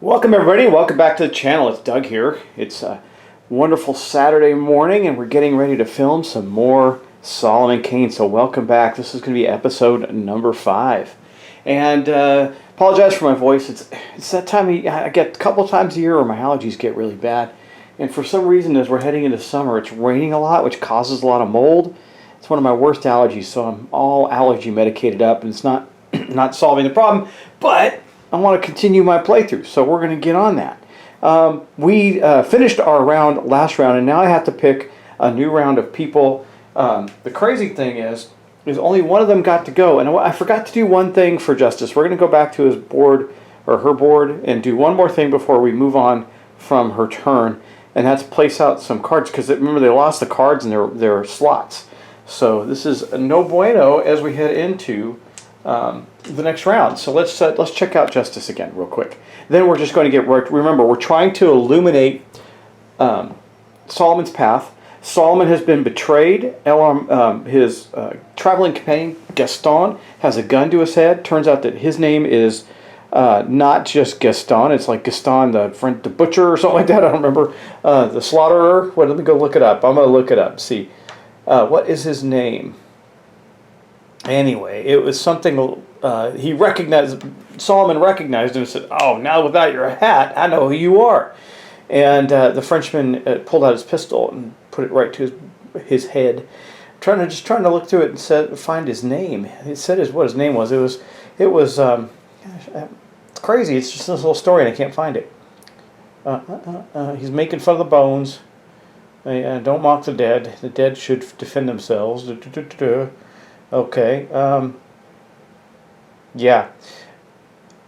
Welcome everybody, welcome back to the channel. It's Doug here. It's a wonderful Saturday morning and we're getting ready to film some more Solomon Kane. So welcome back. This is going to be episode number 5. And apologize for my voice. It's that time I get a couple times a year where my allergies get really bad. And for some reason as we're heading into summer it's raining a lot, which causes a lot of mold. It's one of my worst allergies, so I'm all allergy medicated up and it's not solving the problem, but I want to continue my playthrough, so we're going to get on that. We finished our last round, and now I have to pick a new round of people. The crazy thing is only one of them got to go, and I forgot to do one thing for Justice. We're going to go back to his board, or her board, and do one more thing before we move on from her turn, and that's place out some cards, because remember they lost the cards in their slots. So this is no bueno as we head into the next round. So let's check out Justice again real quick. Then we're just going to get right. Remember, we're trying to illuminate Solomon's path. Solomon has been betrayed. His traveling companion Gaston has a gun to his head. Turns out that his name is not just Gaston. It's like Gaston the butcher or something like that. I don't remember. The slaughterer. Let me go look it up. I'm going to look it up. See, what is his name? Anyway, it was something Solomon recognized him and said, "Oh, now without your hat, I know who you are." And the Frenchman pulled out his pistol and put it right to his head, trying to look through it and find his name. It said what his name was. It was it's crazy. It's just this little story and I can't find it. He's making fun of the bones. Don't mock the dead. The dead should defend themselves. Okay, yeah.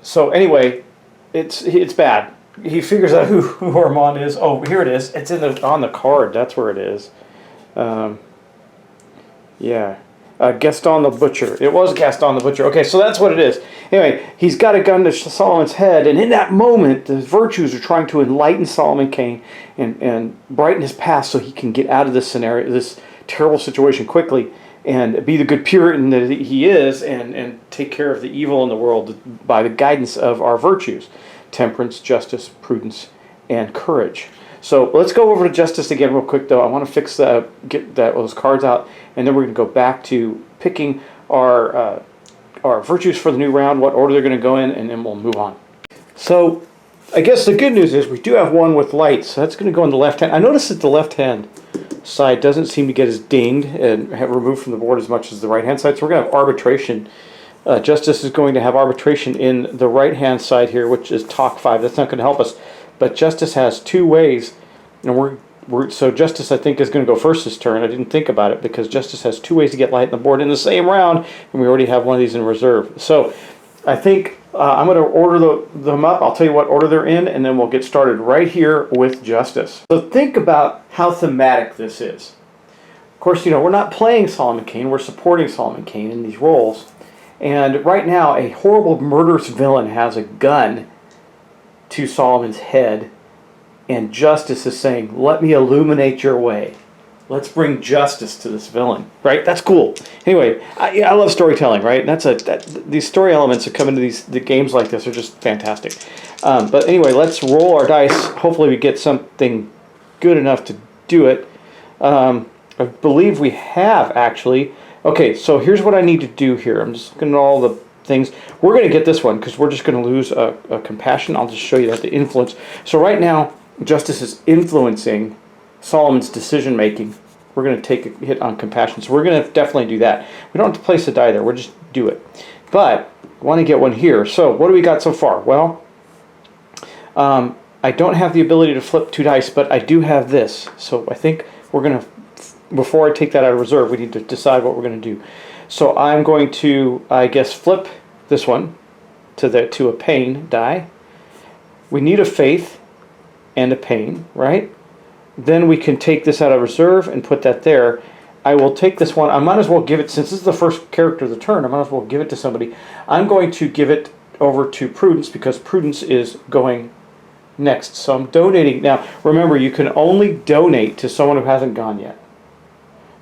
So anyway, it's bad. He figures out who Armand is. Oh, here it is. It's on the card. That's where it is. Yeah, Gaston the Butcher. It was Gaston the Butcher. Okay, so that's what it is. Anyway, he's got a gun to Solomon's head, and in that moment, the virtues are trying to enlighten Solomon Kane and brighten his path so he can get out of this scenario, this terrible situation quickly, and be the good Puritan that he is, and take care of the evil in the world by the guidance of our virtues: temperance, justice, prudence, and courage. So let's go over to Justice again real quick, though. I want to get those cards out, and then we're going to go back to picking our virtues for the new round, what order they're going to go in, and then we'll move on. So I guess the good news is we do have one with light, so that's going to go in the left hand. I noticed that the left hand side doesn't seem to get as dinged and removed from the board as much as the right hand side, so we're going to have arbitration. Justice is going to have arbitration in the right hand side here, which is talk 5. That's not going to help us, but Justice has 2 ways, and so Justice, I think, is going to go first this turn. I didn't think about it because Justice has 2 ways to get light on the board in the same round, and we already have one of these in reserve. So I think I'm going to order them up. I'll tell you what order they're in, and then we'll get started right here with Justice. So think about how thematic this is. Of course, we're not playing Solomon Kane. We're supporting Solomon Kane in these roles. And right now, a horrible murderous villain has a gun to Solomon's head, and Justice is saying, "Let me illuminate your way." Let's bring justice to this villain, right? That's cool. Anyway, I love storytelling, right? These story elements that come into the games like this are just fantastic. But anyway, let's roll our dice. Hopefully we get something good enough to do it. I believe we have, actually. Okay, so here's what I need to do here. I'm just looking at all the things. We're going to get this one because we're just going to lose a compassion. I'll just show you that, the influence. So right now, justice is influencing Solomon's decision making. We're going to take a hit on compassion, so we're going to definitely do that. We don't have to place a die there, we'll just do it. But I want to get one here. So what do we got so far? Well, I don't have the ability to flip 2 dice, but I do have this. So I think we're going to, before I take that out of reserve, we need to decide what we're going to do. So I'm going to, I guess, flip this one to a pain die. We need a faith and a pain, right? Then we can take this out of reserve and put that there. I will take this one. I might as well give it, since this is the first character of the turn, I might as well give it to somebody. I'm going to give it over to Prudence because Prudence is going next. So I'm donating. Now, remember, you can only donate to someone who hasn't gone yet.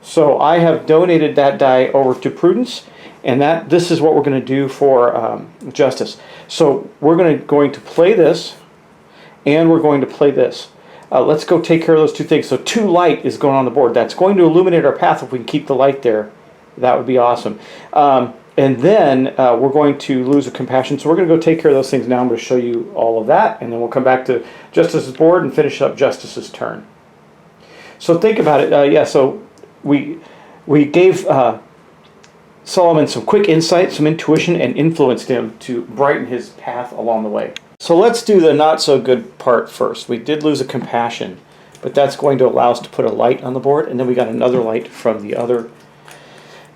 So I have donated that die over to Prudence, and this is what we're going to do for Justice. So we're going to play this, and we're going to play this. Let's go take care of those 2 things. So 2 light is going on the board. That's going to illuminate our path if we can keep the light there. That would be awesome. And then we're going to lose a compassion. So we're going to go take care of those things now. I'm going to show you all of that, and then we'll come back to Justice's board and finish up Justice's turn. So think about it. Yeah, so we gave Solomon some quick insight, some intuition, and influenced him to brighten his path along the way. So let's do the not so good part first. We did lose a compassion, but that's going to allow us to put a light on the board, and then we got another light from the other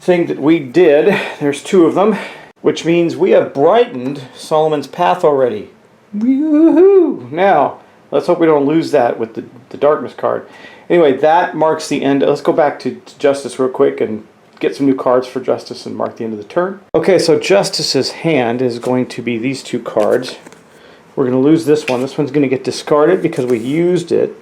thing that we did. There's 2 of them, which means we have brightened Solomon's path already. Woohoo! Now, let's hope we don't lose that with the darkness card. Anyway, that marks the end. Let's go back to Justice real quick and get some new cards for Justice and mark the end of the turn. Okay, so Justice's hand is going to be these 2 cards. We're going to lose this one. This one's going to get discarded because we used it.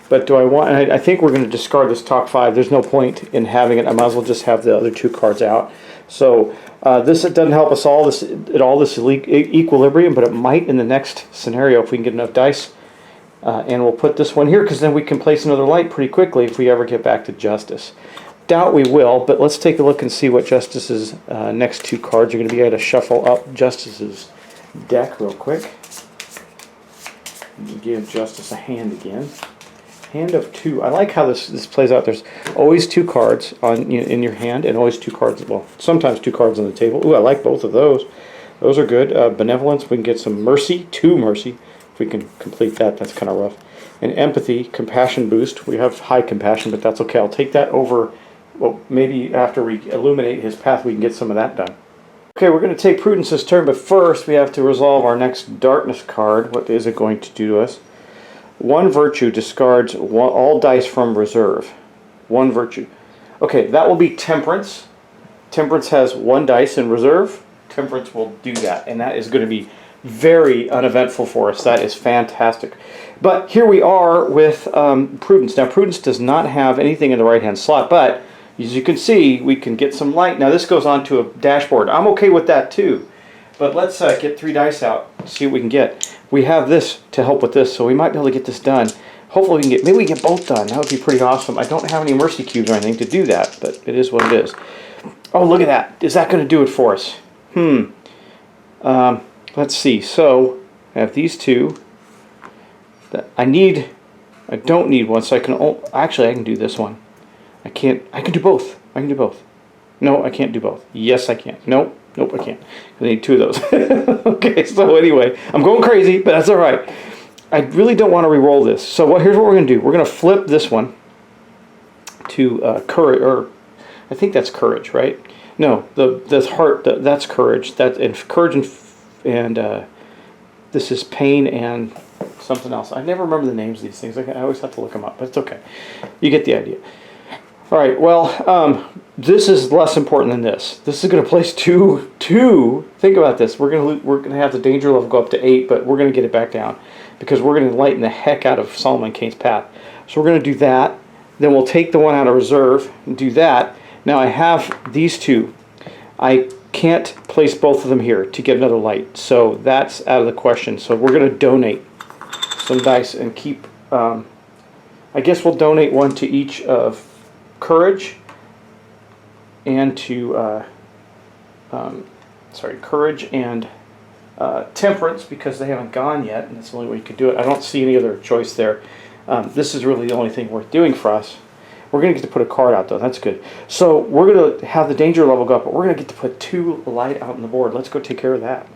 But do I want... I think we're going to discard this top 5. There's no point in having it. I might as well just have the other 2 cards out. So this doesn't help us all. This equilibrium, but it might in the next scenario if we can get enough dice. And we'll put this one here because then we can place another light pretty quickly if we ever get back to Justice. Doubt we will, but let's take a look and see what Justice's next 2 cards are going to be. I got to shuffle up Justice's deck real quick. Give Justice a hand again. Hand of 2. I like how this plays out. There's always 2 cards in your hand, and always 2 cards. Well, sometimes 2 cards on the table. Ooh, I like both of those. Those are good. Benevolence. We can get some mercy. 2 mercy. If we can complete that, that's kind of rough. And empathy, compassion boost. We have high compassion, but that's okay. I'll take that over. Well, maybe after we illuminate his path, we can get some of that done. Okay, we're going to take Prudence's turn, but first we have to resolve our next darkness card. What is it going to do to us? 1 virtue discards all dice from reserve. 1 virtue. Okay, that will be Temperance. Temperance has 1 dice in reserve. Temperance will do that, and that is going to be very uneventful for us. That is fantastic. But here we are with Prudence. Now, Prudence does not have anything in the right-hand slot, but as you can see, we can get some light. Now, this goes onto a dashboard. I'm okay with that, too. But let's get 3 dice out and see what we can get. We have this to help with this, so we might be able to get this done. Hopefully, maybe we can get both done. That would be pretty awesome. I don't have any mercy cubes or anything to do that, but it is what it is. Oh, look at that. Is that going to do it for us? Let's see. So, I have these 2. I don't need one, so I can... Actually, I can do this one. I can do both. I can do both. No, I can't do both. Yes, I can. Nope, I can't. I need 2 of those. Okay, so anyway, I'm going crazy, but that's all right. I really don't want to re-roll this. So here's what we're going to do. We're going to flip this one to courage, or I think that's courage, right? No, the heart, that's courage. And courage and this is pain and something else. I never remember the names of these things. I always have to look them up, but it's okay. You get the idea. All right, well, this is less important than this. This is going to place 2. Think about this. We're going to have the danger level go up to 8, but we're going to get it back down because we're going to lighten the heck out of Solomon Kane's path. So we're going to do that. Then we'll take the one out of reserve and do that. Now I have these two. I can't place both of them here to get another light, so that's out of the question. So we're going to donate some dice and keep, I guess we'll donate one to each of Courage and to, Courage and Temperance, because they haven't gone yet, and that's the only way you could do it. I don't see any other choice there. This is really the only thing worth doing for us. We're going to get to put a card out, though. That's good. So we're going to have the danger level go up, but we're going to get to put 2 light out on the board. Let's go take care of that.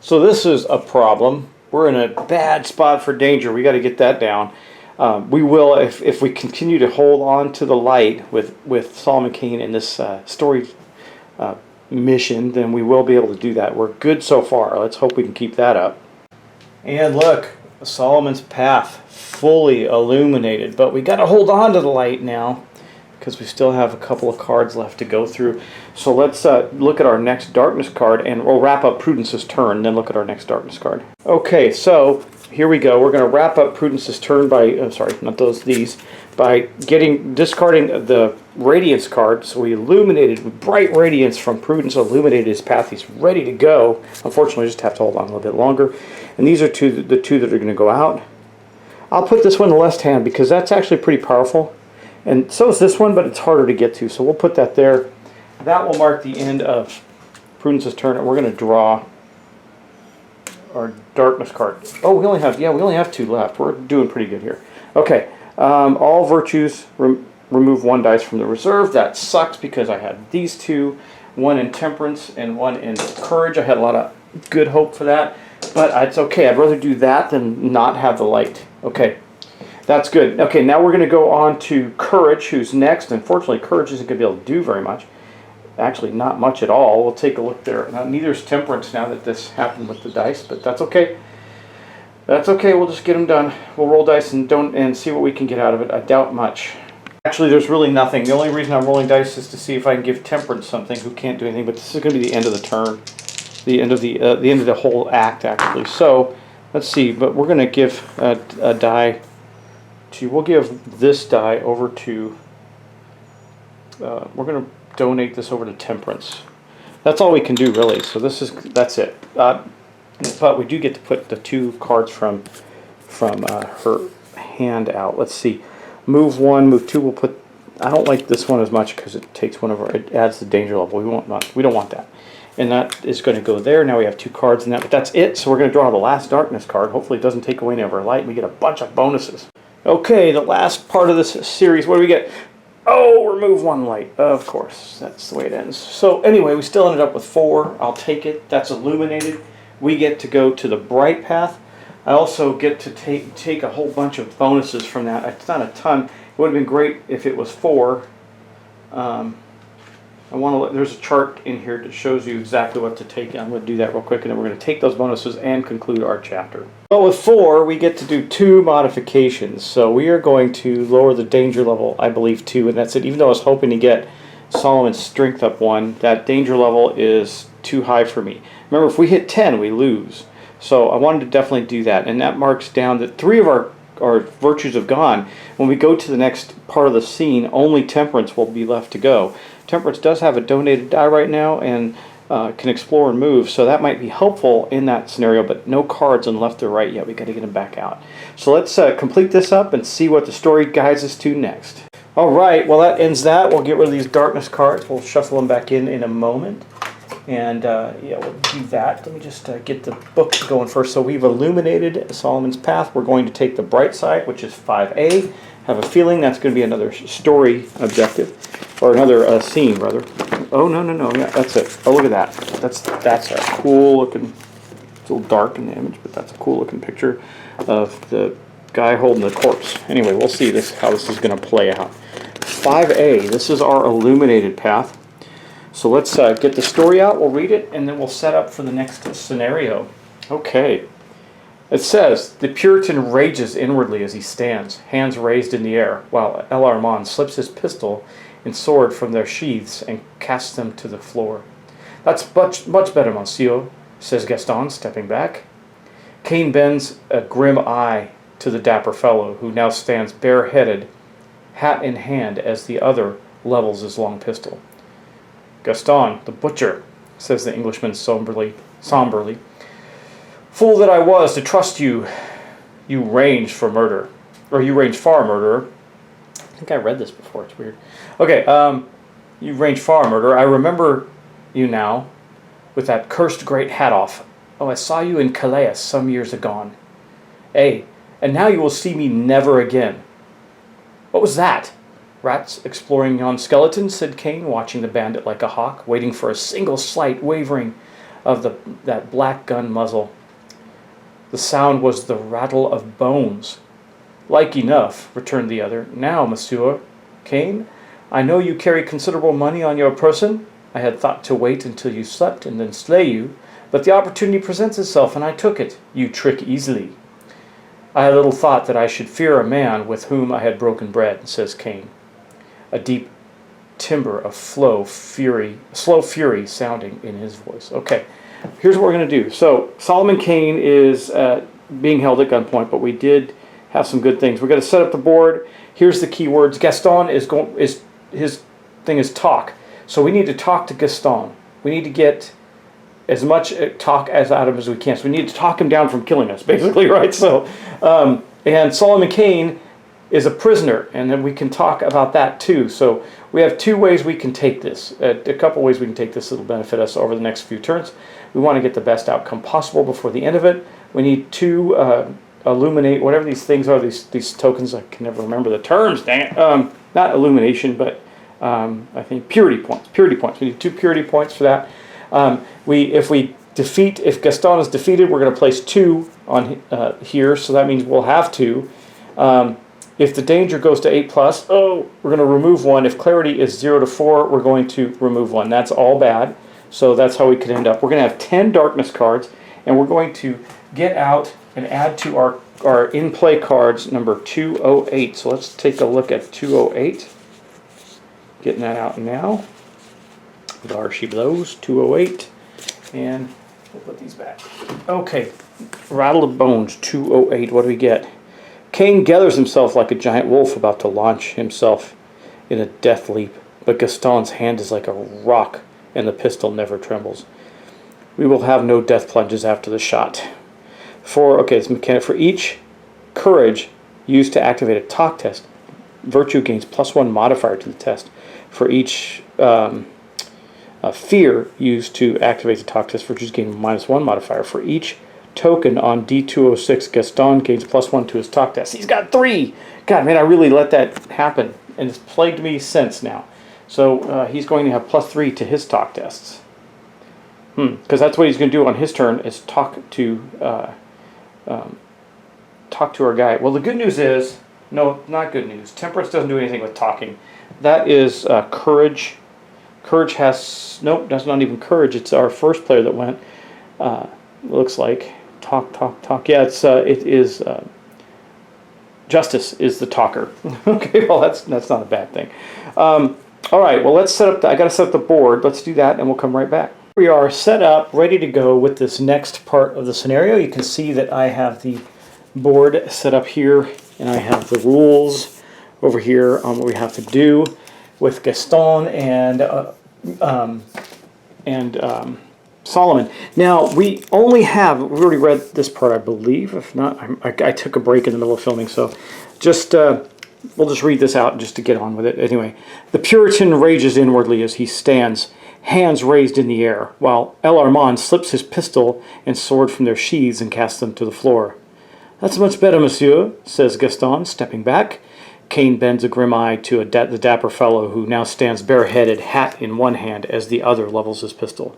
So this is a problem. We're in a bad spot for danger. We got to get that down. We will, if we continue to hold on to the light with Solomon Kane in this story mission, then we will be able to do that. We're good so far. Let's hope we can keep that up. And look, Solomon's Path fully illuminated, but we got to hold on to the light now because we still have a couple of cards left to go through. So let's look at our next darkness card, and we'll wrap up Prudence's turn, then look at our next darkness card. Okay, so here we go. We're going to wrap up Prudence's turn by, by discarding the Radiance card. So we illuminated with bright radiance from Prudence, illuminated his path. He's ready to go. Unfortunately, we just have to hold on a little bit longer. And these are the two that are going to go out. I'll put this one in the left hand because that's actually pretty powerful. And so is this one, but it's harder to get to. So we'll put that there. That will mark the end of Prudence's turn, and we're going to draw our darkness card. Oh, we only have 2 left. We're doing pretty good here. Okay, all virtues, remove 1 dice from the reserve. That sucks because I had these 2, 1 in Temperance and 1 in Courage. I had a lot of good hope for that, but it's okay. I'd rather do that than not have the light. Okay, that's good. Okay, now we're going to go on to Courage, who's next. Unfortunately, Courage isn't going to be able to do very much. Actually, not much at all. We'll take a look there. Now, neither is Temperance now that this happened with the dice, but that's okay. That's okay. We'll just get them done. We'll roll dice and see what we can get out of it. I doubt much. Actually, there's really nothing. The only reason I'm rolling dice is to see if I can give Temperance something who can't do anything. But this is going to be the end of the turn, the end of the whole act, actually. So let's see. But we're going to give a die to. We'll give this die over to. We're going to donate this over to Temperance. That's all we can do, really. So that's it. But we do get to put the 2 cards from her hand out. Let's see. Move 1, move 2. We'll put. I don't like this one as much because it takes one of our. It adds the danger level. We don't want that. And that is going to go there. Now we have 2 cards in that, but that's it. So we're going to draw the last darkness card. Hopefully it doesn't take away any of our light. We get a bunch of bonuses. Okay, the last part of this series. What do we get? Oh, remove 1 light. Of course, that's the way it ends. So anyway, we still ended up with 4. I'll take it. That's illuminated. We get to go to the bright path. I also get to take a whole bunch of bonuses from that. It's not a ton. It would have been great if it was 4. There's a chart in here that shows you exactly what to take. I'm going to do that real quick, and then we're going to take those bonuses and conclude our chapter. But with 4, we get to do 2 modifications. So we are going to lower the danger level, I believe, 2, and that's it. Even though I was hoping to get Solomon's strength up 1, that danger level is too high for me. Remember, if we hit 10, we lose. So I wanted to definitely do that, and that marks down that 3 of our virtues have gone. When we go to the next part of the scene, only Temperance will be left to go. Temperance does have a donated die right now and can explore and move, so that might be helpful in that scenario, but no cards on left or right yet. We got to get them back out. So let's complete this up and see what the story guides us to next. All right, well that ends that. We'll get rid of these darkness cards. We'll shuffle them back in a moment. And yeah, we'll do that. Let me just get the book going first. So we've illuminated Solomon's Path. We're going to take the bright side, which is 5A. Have a feeling that's going to be another story objective, or another scene, rather. Oh, no. Yeah, that's it. Oh, look at that. That's a cool looking, it's a little dark in the image, but that's a cool looking picture of the guy holding the corpse. Anyway, we'll see how this is going to play out. 5A, this is our illuminated path. So let's get the story out, we'll read it, and then we'll set up for the next scenario. Okay. It says, the Puritan rages inwardly as he stands, hands raised in the air, while El Armand slips his pistol and sword from their sheaths and casts them to the floor. That's much better, monsieur, says Gaston, stepping back. Kane bends a grim eye to the dapper fellow, who now stands bareheaded hat in hand, as the other levels his long pistol. "Gaston, the butcher," says the Englishman somberly. "Fool that I was to trust you. You ranged for murder. Or you ranged far, murderer." I think I read this before. It's weird. Okay, you ranged far, murderer. I remember you now, with that cursed great hat off. Oh, I saw you in Calais some years agone. Ay, and now you will see me never again. What was that? Rats exploring yon skeleton, said Kane, watching the bandit like a hawk, waiting for a single slight wavering of that black gun muzzle. The sound was the rattle of bones. Like enough, returned the other. Now, Monsieur Kane, I know you carry considerable money on your person. I had thought to wait until you slept and then slay you, but the opportunity presents itself, and I took it. You trick easily. I had little thought that I should fear a man with whom I had broken bread, says Kane, a deep timbre of slow fury sounding in his voice. Okay, here's what we're going to do. So Solomon Kane is being held at gunpoint, but we did have some good things. We're going to set up the board. Here's the key words. Gaston his thing is talk. So we need to talk to Gaston. We need to get as much talk out of him as we can. So we need to talk him down from killing us, basically, right? So, and Solomon Kane is a prisoner, and then we can talk about that too. So we have two ways we can take this. A couple ways we can take this that'll benefit us over the next few turns. We want to get the best outcome possible before the end of it. We need to illuminate whatever these things are. These tokens. I can never remember the terms. Dang it. Not illumination, but I think purity points. Purity points. We need 2 purity points for that. If Gaston is defeated, we're going to place 2 on here. So that means we'll have 2. If the danger goes to 8+, we're going to remove 1. If clarity is 0 to 4, we're going to remove 1. That's all bad. So that's how we could end up. We're going to have 10 darkness cards, and we're going to get out and add to our in-play cards number 208. So let's take a look at 208. Getting that out now. There she blows, 208. And we'll put these back. Okay, Rattle of Bones, 208. What do we get? Kane gathers himself like a giant wolf about to launch himself in a death leap, but Gaston's hand is like a rock, and the pistol never trembles. We will have no death plunges after the shot. It's mechanic. For each courage used to activate a talk test, virtue gains +1 modifier to the test. For each fear used to activate the talk test, virtues gain -1 modifier. For each token on D206, Gaston gains +1 to his talk test. He's got 3! God, man, I really let that happen, and it's plagued me since now. So he's going to have +3 to his talk tests. Because that's what he's going to do on his turn, is talk to our guy. Well, the good news is, no, not good news. Temperance doesn't do anything with talking. That is courage. Courage has, nope, that's not even courage. It's our first player that went. Looks like talk. Yeah, it is. Justice is the talker. Okay, well that's not a bad thing. All right, well let's set up. I got to set up the board. Let's do that, and we'll come right back. We are set up, ready to go with this next part of the scenario. You can see that I have the board set up here, and I have the rules over here on what we have to do with Gaston and Solomon. Now, we already read this part, I believe. If not, I took a break in the middle of filming, so we'll just read this out just to get on with it. Anyway, the Puritan rages inwardly as he stands, hands raised in the air, while El Armand slips his pistol and sword from their sheaths and casts them to the floor. "That's much better, monsieur," says Gaston, stepping back. Kane bends a grim eye to the dapper fellow who now stands bareheaded, hat in one hand, as the other levels his pistol.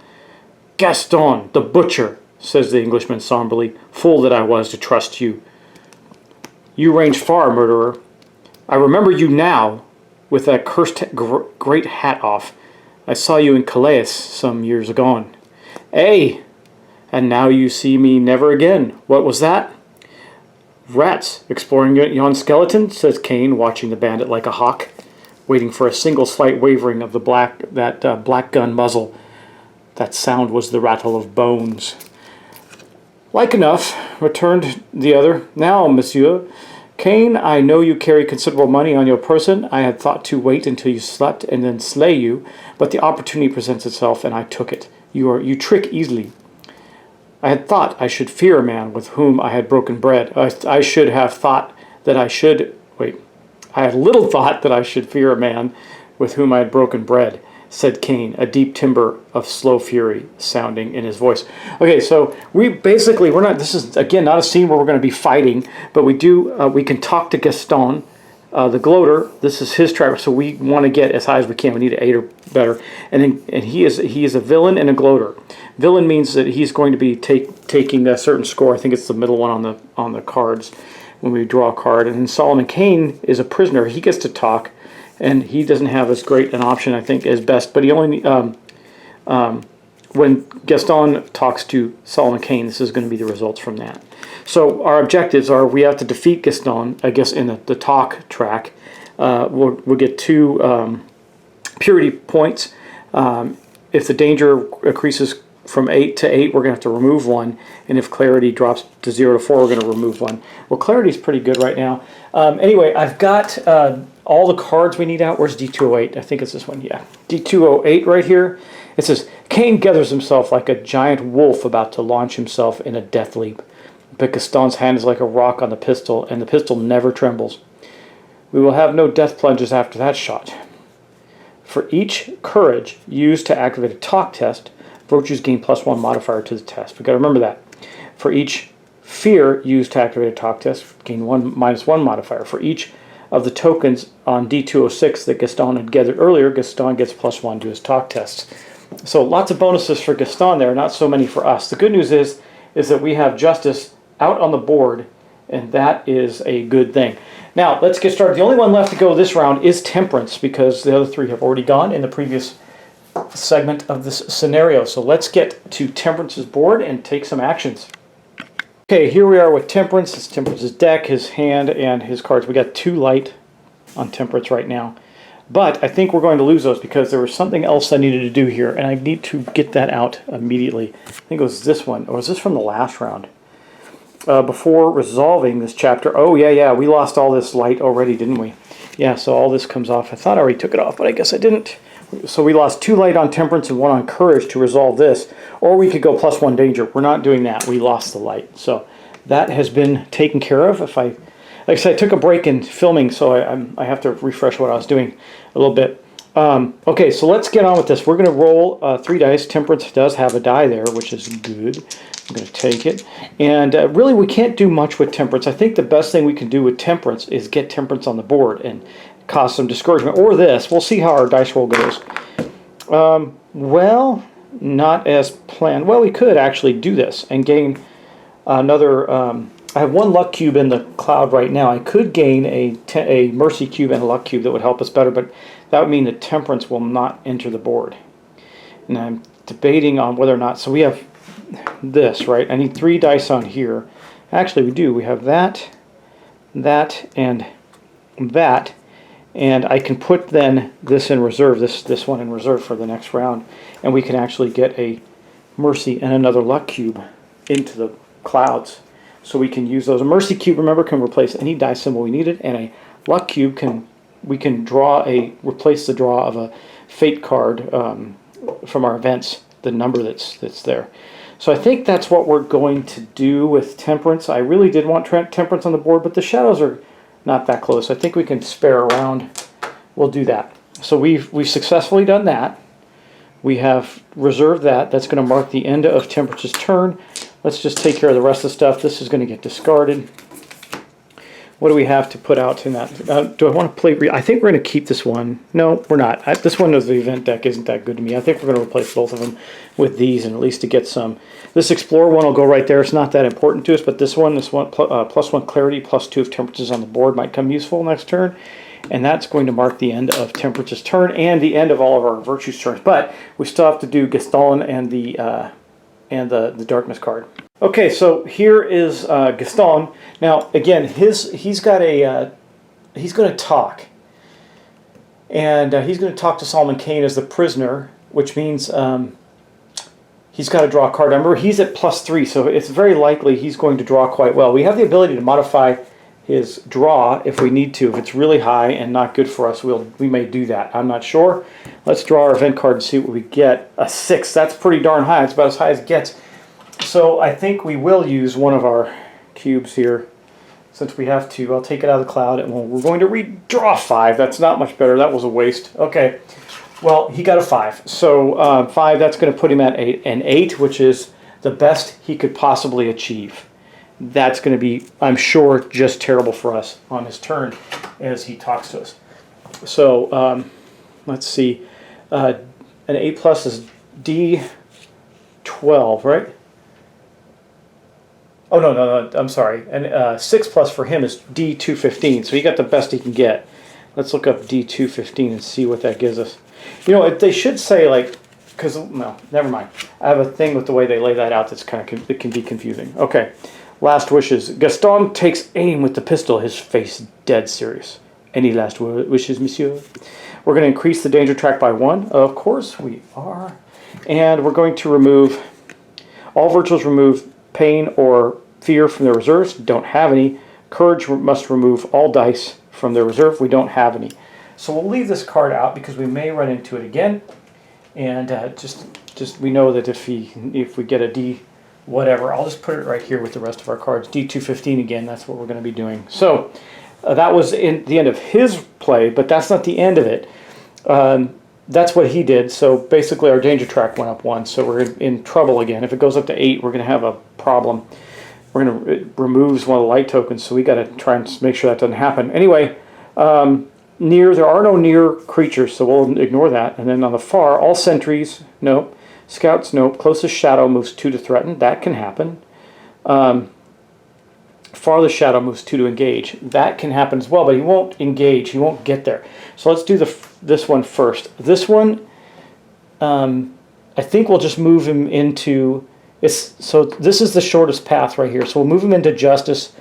"Gaston, the butcher," says the Englishman somberly. "Fool that I was to trust you. You range far, murderer. I remember you now, with that cursed great hat off. I saw you in Calais some years agone. Ay, and now you see me never again. What was that?" "Rats exploring yon skeleton," says Kane, watching the bandit like a hawk, waiting for a single slight wavering of the black gun muzzle. That sound was the rattle of bones. "Like enough," returned the other. "Now, monsieur, Kane, I know you carry considerable money on your person. I had thought to wait until you slept and then slay you, but the opportunity presents itself, and I took it. You trick easily. I had thought I should fear a man with whom I had broken bread. I should have thought that I should... Wait. I had little thought that I should fear a man with whom I had broken bread, said Kane, a deep timbre of slow fury sounding in his voice. Okay, so we're not, this is, again, not a scene where we're going to be fighting, but we can talk to Gaston, the gloater. This is his track, so we want to get as high as we can. We need an 8 or better. And he is a villain and a gloater. Villain means that he's going to be taking a certain score. I think it's the middle one on the cards when we draw a card. And then Solomon Kane is a prisoner. He gets to talk, and he doesn't have as great an option, I think, as best. But he only when Gaston talks to Solomon Kane, this is going to be the results from that. So our objectives are we have to defeat Gaston, I guess, in the talk track. We'll get 2 purity points. If the danger increases from 8 to 8, we're going to have to remove 1. And if clarity drops to 0 to 4, we're going to remove 1. Well, clarity is pretty good right now. Anyway, I've got all the cards we need out. Where's D208? I think it's this one. Yeah, D208 right here. It says, Kane gathers himself like a giant wolf about to launch himself in a death leap. But Gaston's hand is like a rock on the pistol, and the pistol never trembles. We will have no death plunges after that shot. For each courage used to activate a talk test, virtues gain +1 modifier to the test. We've got to remember that. For each fear used to activate a talk test, gain -1 modifier. For each of the tokens on D206 that Gaston had gathered earlier, Gaston gets +1 to his talk tests. So lots of bonuses for Gaston there, not so many for us. The good news is that we have justice out on the board, and that is a good thing. Now, let's get started. The only one left to go this round is Temperance, because the other 3 have already gone in the previous segment of this scenario. So let's get to Temperance's board and take some actions. Okay, here we are with Temperance. It's Temperance's deck, his hand, and his cards. We got 2 light on Temperance right now. But I think we're going to lose those because there was something else I needed to do here, and I need to get that out immediately. I think it was this one. Or was this from the last round? Before resolving this chapter. Oh, yeah, we lost all this light already, didn't we? Yeah, so all this comes off. I thought I already took it off, but I guess I didn't. So we lost 2 light on Temperance and 1 on Courage to resolve this. Or we could go +1 danger. We're not doing that. We lost the light. So that has been taken care of. Like I said, I took a break in filming, so I have to refresh what I was doing a little bit. Okay, so let's get on with this. We're going to roll 3 dice. Temperance does have a die there, which is good. I'm going to take it. And really, we can't do much with Temperance. I think the best thing we can do with Temperance is get Temperance on the board and cause some discouragement. Or this. We'll see how our dice roll goes. Well, not as planned. Well, we could actually do this and gain another... I have 1 luck cube in the cloud right now. I could gain a mercy cube and a luck cube that would help us better, but that would mean that Temperance will not enter the board. And I'm debating on whether or not... So we have this, right? I need 3 dice on here. Actually, we do. We have that, and that. And I can put then this in reserve, this one in reserve for the next round. And we can actually get a mercy and another luck cube into the clouds. So we can use those. A mercy cube, remember, can replace any die symbol we needed, and a luck cube we can replace the draw of a fate card from our events, the number that's there. So I think that's what we're going to do with Temperance. I really did want Temperance on the board, but the shadows are not that close. I think we can spare around. We'll do that. So we've successfully done that. We have reserved that. That's going to mark the end of Temperance's turn. Let's just take care of the rest of the stuff. This is going to get discarded. What do we have to put out in that? Do I want to play... I think we're going to keep this one. No, we're not. This one of the event deck isn't that good to me. I think we're going to replace both of them with these, and at least to get some... This Explorer one will go right there. It's not that important to us, but this one +1 clarity, +2 if Temperance is on the board might come useful next turn. And that's going to mark the end of Temperance's turn and the end of all of our Virtues turns. But we still have to do Gaston and the Darkness card. Okay, so here is Gaston. Now, again, he's going to talk. And he's going to talk to Solomon Kane as the prisoner, which means he's got to draw a card. Remember, he's at +3, so it's very likely he's going to draw quite well. We have the ability to modify his draw if we need to. If it's really high and not good for us, we may do that. I'm not sure. Let's draw our event card and see what we get. A 6. That's pretty darn high. It's about as high as it gets. So I think we will use one of our cubes here. Since we have to, I'll take it out of the cloud, and we're going to redraw 5. That's not much better. That was a waste. Okay. Well, he got a 5. So 5, that's going to put him at an 8, which is the best he could possibly achieve. That's going to be, I'm sure, just terrible for us on his turn as he talks to us. So let's see. An 8 plus is D12, right? Oh, no, I'm sorry. And 6 plus for him is D215. So he got the best he can get. Let's look up D215 and see what that gives us. You know, they should say, like, because, no, never mind. I have a thing with the way they lay that out that's kind of, it can be confusing. Okay, last wishes. Gaston takes aim with the pistol, his face dead serious. Any last wishes, monsieur? We're going to increase the danger track by 1. Of course we are. And we're going to remove, all virtuals remove pain or fear from their reserves. Don't have any. Courage must remove all dice from their reserve. We don't have any. So we'll leave this card out because we may run into it again. And just we know that if we get a D whatever, I'll just put it right here with the rest of our cards. D215 again, that's what we're going to be doing. So that was in the end of his play, but that's not the end of it. That's what he did. So basically our danger track went up 1, so we're in trouble again. If it goes up to 8, we're going to have a problem. It removes one of the light tokens, so we got to try and make sure that doesn't happen. Anyway, there are no near creatures, so we'll ignore that. And then on the far, all sentries, nope. Scouts, nope. Closest shadow moves 2 to threaten. That can happen. Farthest shadow moves 2 to engage. That can happen as well, but he won't engage. He won't get there. So let's do this one first. This one, I think we'll just move him into... So this is the shortest path right here. So we'll move him into Justice,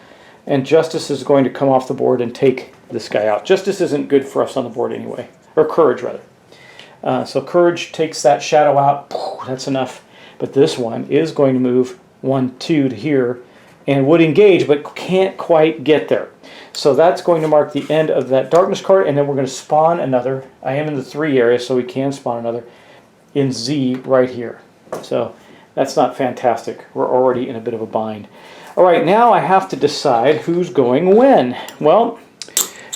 and Justice is going to come off the board and take this guy out. Justice isn't good for us on the board anyway. Or Courage, rather. So Courage takes that shadow out. That's enough. But this one is going to move 1, 2 to here and would engage but can't quite get there. So that's going to mark the end of that darkness card, and then we're going to spawn another. I am in the 3 area, so we can spawn another in Z right here. So that's not fantastic. We're already in a bit of a bind. All right, now I have to decide who's going when. Well,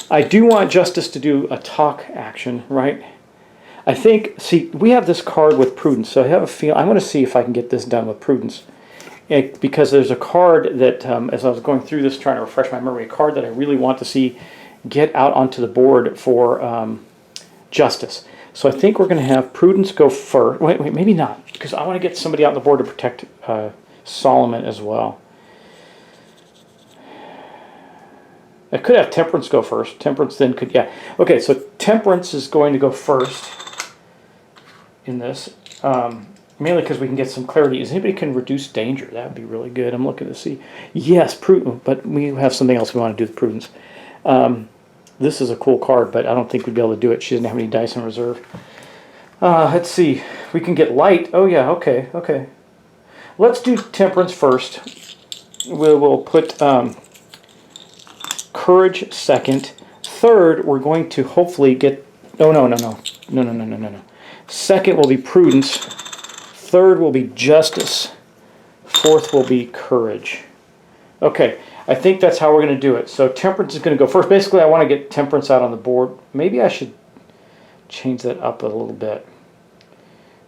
I do want Justice to do a talk action, right? I think, see, we have this card with Prudence, so I have a feel. I'm going to see if I can get this done with Prudence. Because there's a card that, as I was going through this, trying to refresh my memory, a card that I really want to see get out onto the board for Justice. So I think we're going to have Prudence go first. Wait, maybe not, because I want to get somebody out on the board to protect Solomon as well. I could have Temperance go first. Temperance then could, yeah. Okay, so Temperance is going to go first in this. Mainly because we can get some clarity. Is anybody can reduce danger? That would be really good. I'm looking to see. Yes, Prudence, but we have something else we want to do with Prudence. This is a cool card, but I don't think we'd be able to do it. She doesn't have any dice in reserve. Let's see. We can get light. Oh, yeah, okay. Let's do Temperance first. We'll put Courage second. Third, we're going to hopefully get... Oh, no. Second will be Prudence. Third will be Justice. Fourth will be Courage. Okay, I think that's how we're going to do it. So Temperance is going to go first. Basically, I want to get Temperance out on the board. Maybe I should change that up a little bit.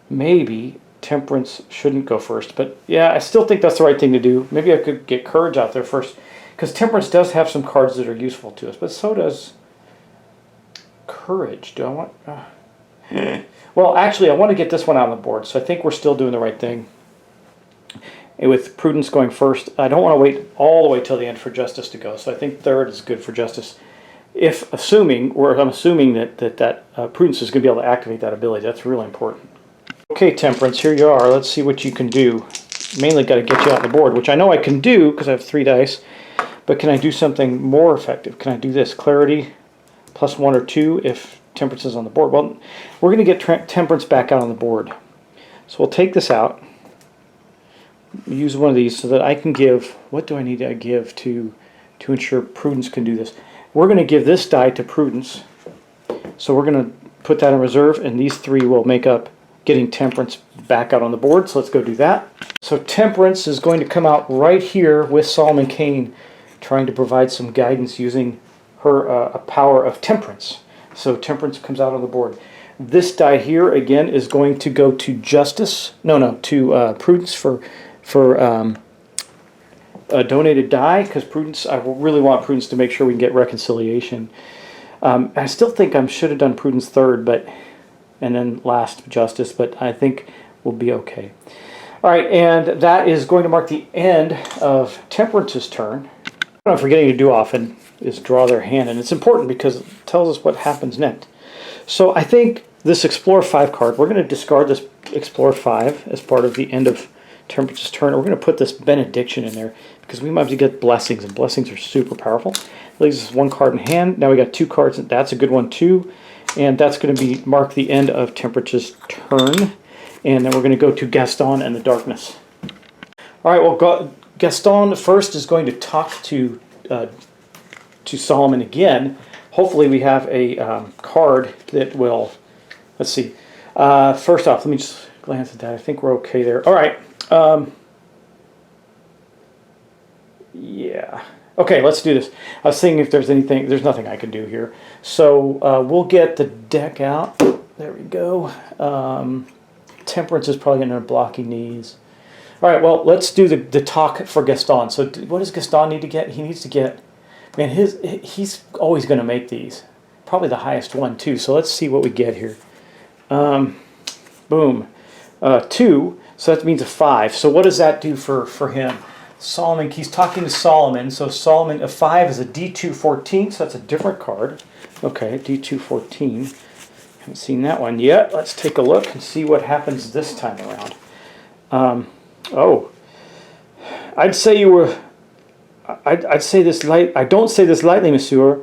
Maybe Temperance shouldn't go first. But yeah, I still think that's the right thing to do. Maybe I could get Courage out there first. Because Temperance does have some cards that are useful to us. But so does Courage. Do I want... Well, actually, I want to get this one out on the board, so I think we're still doing the right thing. And with Prudence going first, I don't want to wait all the way till the end for Justice to go, so I think third is good for Justice. I'm assuming that Prudence is going to be able to activate that ability. That's really important. Okay, Temperance, here you are. Let's see what you can do. Mainly got to get you out on the board, which I know I can do because I have 3 dice, but can I do something more effective? Can I do this? Clarity plus 1 or 2 if Temperance is on the board. Well, we're going to get Temperance back out on the board. So we'll take this out, use one of these so that I can give, what do I need to give to to ensure Prudence can do this. We're going to give this die to Prudence. So we're going to put that in reserve, and these three will make up getting Temperance back out on the board. So let's go do that. So Temperance is going to come out right here with Solomon Kane, trying to provide some guidance using her a power of Temperance. So Temperance comes out on the board. This die here again is going to go to Justice. To Prudence for a donated die, because Prudence, I really want Prudence to make sure we can get reconciliation. I still think I should have done Prudence third, and then last Justice, but I think we'll be okay. All right, and that is going to mark the end of Temperance's turn. What I'm forgetting to do often is draw their hand, and it's important because it tells us what happens next. So I think this Explore 5 card, we're going to discard this Explore 5 as part of the end of Temperance's turn. We're going to put this Benediction in there because we might have to get Blessings, and Blessings are super powerful. It leaves us one card in hand. Now we got 2 cards, and that's a good one too. And that's going to mark the end of Temperance's turn. And then we're going to go to Gaston and the Darkness. All right, well, Gaston first is going to talk to Solomon again. Hopefully we have a card that will, let's see. First off, let me just glance at that. I think we're okay there. All right. Yeah. Okay, let's do this. I was thinking if there's anything, there's nothing I can do here. So we'll get the deck out. There we go. Temperance is probably going to blocky knees. All right, well, let's do the talk for Gaston. So what does Gaston need to get? He needs to get, man, he's always going to make these. Probably the highest one, too. So let's see what we get here. Boom. 2, so that means a 5. So what does that do for him? Solomon, he's talking to Solomon. So Solomon, a 5 is a D214, so that's a different card. Okay, D214. Haven't seen that one yet. Let's take a look and see what happens this time around. I'd say you were. I'd say this light. I don't say this lightly, Monsieur.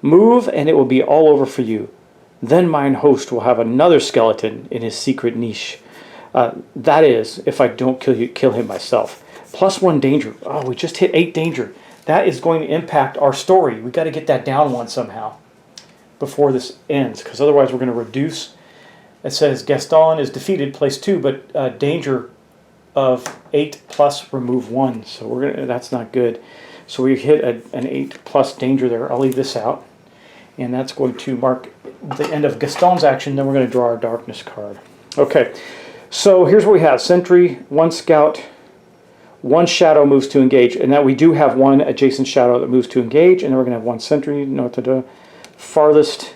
Move, and it will be all over for you. Then mine host will have another skeleton in his secret niche. That is, if I don't kill him myself. +1 danger. Oh, we just hit 8 danger. That is going to impact our story. We got to get that down 1 somehow before this ends, because otherwise we're going to reduce. It says Gaston is defeated, place 2, but danger of 8 plus remove 1. So we're gonna. That's not good. So we hit an 8 plus danger there. I'll leave this out, and that's going to mark the end of Gaston's action. Then we're going to draw our Darkness card. Okay. So here's what we have. Sentry, 1 scout, 1 shadow moves to engage. And now we do have 1 adjacent shadow that moves to engage. And then we're going to have 1 sentry. Farthest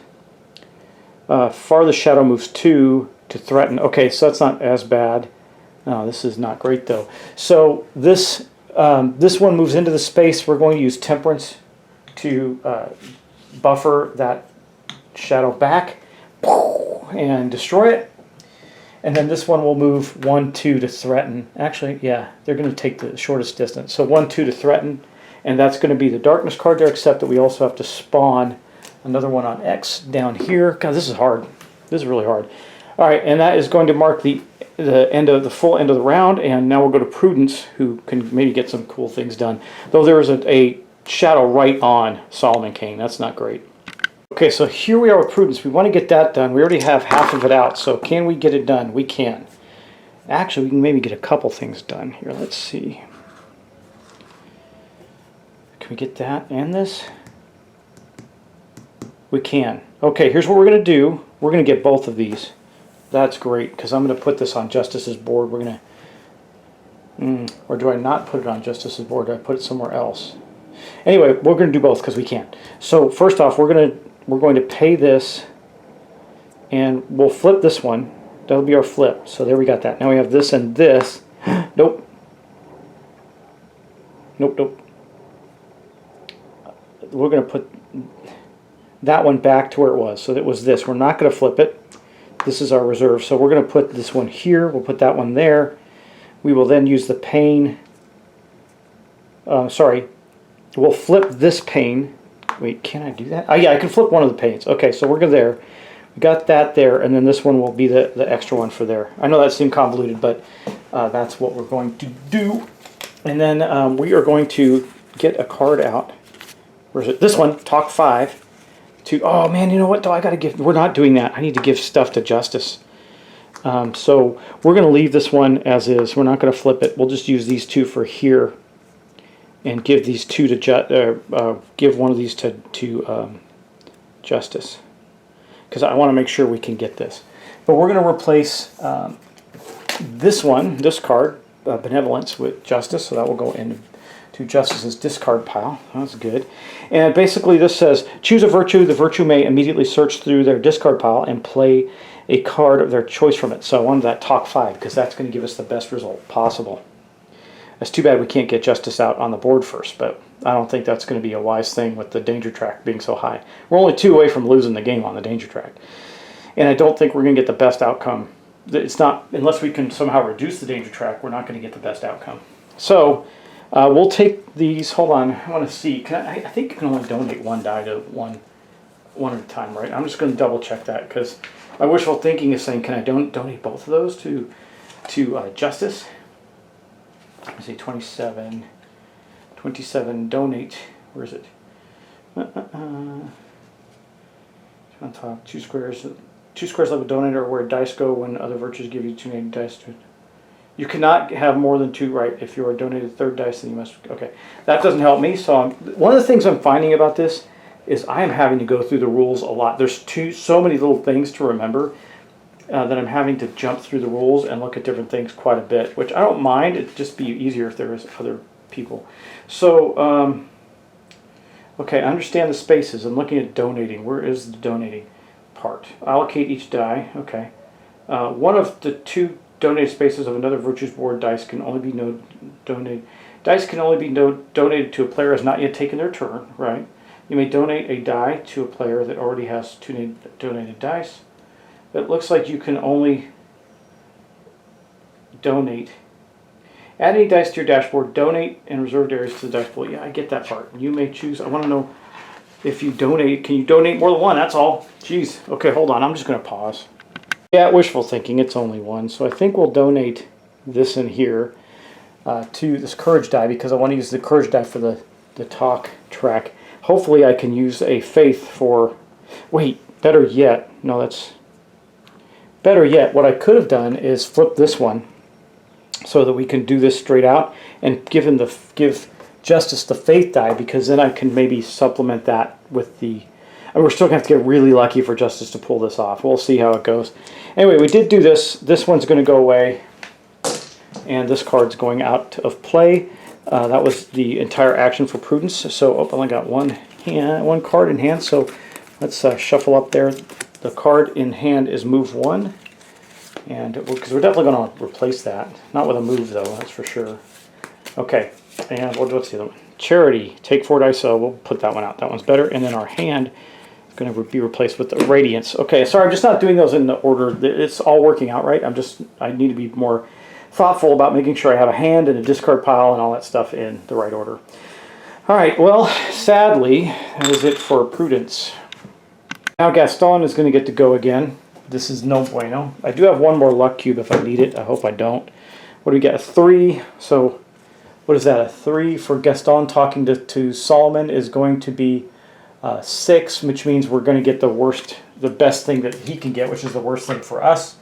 shadow moves 2 to threaten. Okay, so that's not as bad. No, this is not great though. So this one moves into the space. We're going to use Temperance to buffer that shadow back and destroy it. And then this one will move 1, 2 to threaten. Actually, yeah, they're going to take the shortest distance. So 1, 2 to threaten, and that's going to be the Darkness card there, except that we also have to spawn another one on X down here. God, this is hard. This is really hard. All right, and that is going to mark the end of the full end of the round, and now we'll go to Prudence, who can maybe get some cool things done. Though there is a shadow right on Solomon Kane. That's not great. Okay, so here we are with Prudence. We want to get that done. We already have half of it out, so can we get it done? We can. Actually, we can maybe get a couple things done here. Let's see. Can we get that and this? We can. Okay, here's what we're going to do. We're going to get both of these. That's great, because I'm going to put this on Justice's board. We're going to... or do I not put it on Justice's board? Do I put it somewhere else? Anyway, we're going to do both because we can. So first off, we're going to pay this, and we'll flip this one. That'll be our flip. So there we got that. Now we have this and this. Nope. Nope, nope. We're going to put that one back to where it was. So that was this. We're not going to flip it. This is our reserve. So we're going to put this one here. We'll put that one there. We will then use the pane. We'll flip this pane. Wait, can I do that? Oh yeah, I can flip one of the panes. Okay, so we're good there. We got that there, and then this one will be the extra one for there. I know that seemed convoluted, but that's what we're going to do. And then we are going to get a card out. where's it? This one, talk 5. To, oh man, you know what? I gotta give. We're not doing that. I need to give stuff to Justice. So we're gonna leave this one as is. We're not gonna flip it. We'll just use these 2 for here, and give these 2 to give one of these to Justice, because I want to make sure we can get this. But we're gonna replace this one, this card, Benevolence, with Justice. So that will go into Justice's discard pile. That's good. And basically this says, choose a virtue. The virtue may immediately search through their discard pile and play a card of their choice from it. So I wanted that talk 5 because that's going to give us the best result possible. It's too bad we can't get Justice out on the board first, but I don't think that's going to be a wise thing with the danger track being so high. We're only 2 away from losing the game on the danger track. And I don't think we're going to get the best outcome. It's not, unless we can somehow reduce the danger track, we're not going to get the best outcome. So we'll take these. Hold on, I want to see. I think you can only donate 1 die to one at a time, right? I'm just going to double check that because my wishful thinking is saying, can I donate both of those to Justice? Let me see, 27 donate. Where is it? On top, 2 squares. 2 squares left a donator where dice go when other virtues give you 2 named dice to it. You cannot have more than 2, right? If you are donated 3rd dice, then you must. Okay, that doesn't help me. So one of the things I'm finding about this is I am having to go through the rules a lot. There's so many little things to remember that I'm having to jump through the rules and look at different things quite a bit, which I don't mind. It'd just be easier if there was other people. So, okay, I understand the spaces. I'm looking at donating. Where is the donating part? Allocate each die. Okay. One of the 2 donated spaces of another virtue's board dice can only be donated. Dice can only be donated to a player who has not yet taken their turn, right? You may donate a die to a player that already has 2 donated dice. It looks like you can only donate. Add any dice to your dashboard, donate and reserved areas to the dice pool. Yeah, I get that part. You may choose. I want to know if you donate. Can you donate more than 1? That's all. Jeez. Okay, hold on. I'm just going to pause. Yeah, wishful thinking. It's only 1. So I think we'll donate this in here to this courage die because I want to use the courage die for the talk track. Hopefully I can use a faith for... Wait, better yet. No, that's... Better yet, what I could have done is flip this one so that we can do this straight out and give Justice the faith die, because then I can maybe supplement that with the... I mean, we're still going to have to get really lucky for Justice to pull this off. We'll see how it goes. Anyway, we did do this. This one's going to go away, and this card's going out of play. That was the entire action for Prudence. So, I only got one card in hand, so let's shuffle up there. The card in hand is move 1, and because we're definitely going to replace that. Not with a move, though, that's for sure. Okay, and what's the other one? Charity, take 4 dice, so we'll put that one out. That one's better. And then our hand is going to be replaced with the Radiance. Okay, sorry, I'm just not doing those in the order. It's all working out right. I need to be more thoughtful about making sure I have a hand and a discard pile and all that stuff in the right order. All right, well, sadly, that is it for Prudence. Now Gaston is going to get to go again. This is no bueno. I do have 1 more luck cube if I need it. I hope I don't. What do we get? A 3. So what is that? A 3 for Gaston talking to Solomon is going to be 6, which means we're going to get the best thing that he can get, which is the worst thing for us.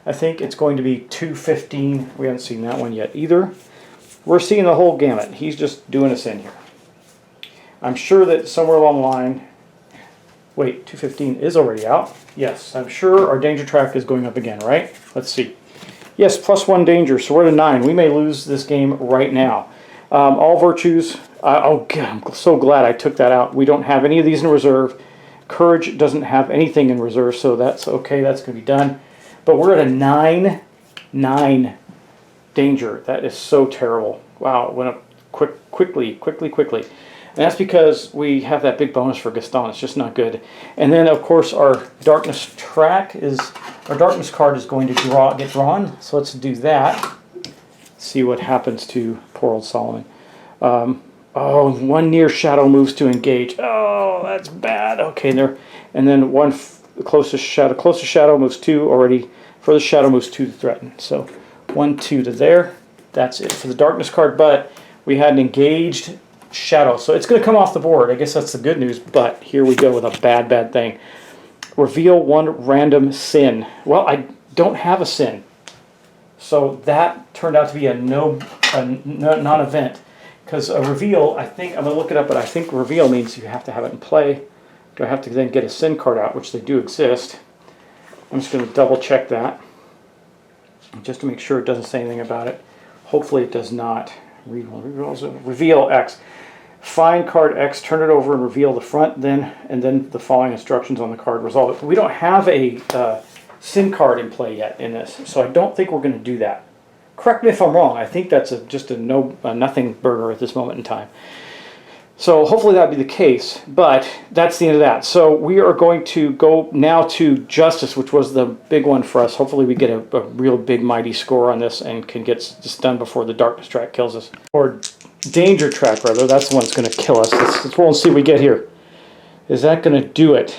I think it's going to be 215. We haven't seen that one yet either. We're seeing the whole gamut. He's just doing us in here. I'm sure that somewhere along the line... Wait, 215 is already out. Yes, I'm sure our danger track is going up again, right? Let's see. Yes, +1 danger, so we're at a 9. We may lose this game right now. All virtues. Oh, God, I'm so glad I took that out. We don't have any of these in reserve. Courage doesn't have anything in reserve, so that's okay. That's going to be done. But we're at a 9 danger. That is so terrible. Wow, it went up quickly. And that's because we have that big bonus for Gaston. It's just not good. And then, of course, our darkness card is going to get drawn. So let's do that. See what happens to poor old Solomon. Oh, 1 near shadow moves to engage. Oh, that's bad. Okay, and then closest shadow moves 2 already. Further shadow moves 2 to threaten. So 1, 2 to there. That's it for the darkness card. But we had an engaged shadow. So it's going to come off the board. I guess that's the good news, but here we go with a bad thing. Reveal one random sin. Well, I don't have a sin. So that turned out to be a non-event. Because a reveal, I think, I'm going to look it up, but I think reveal means you have to have it in play. Do I have to then get a sin card out, which they do exist. I'm just going to double check that, just to make sure it doesn't say anything about it. Hopefully it does not. Reveal X. Find card X, turn it over and reveal the front, and then the following instructions on the card. Resolve it. We don't have a sin card in play yet in this, so I don't think we're going to do that. Correct me if I'm wrong. I think that's just a nothing burger at this moment in time. So hopefully that'll be the case, but that's the end of that. So we are going to go now to Justice, which was the big one for us. Hopefully we get a real big mighty score on this and can get this done before the Darkness track kills us. Or Danger track, rather. That's the one that's going to kill us. Let's roll and see what we get here. Is that going to do it?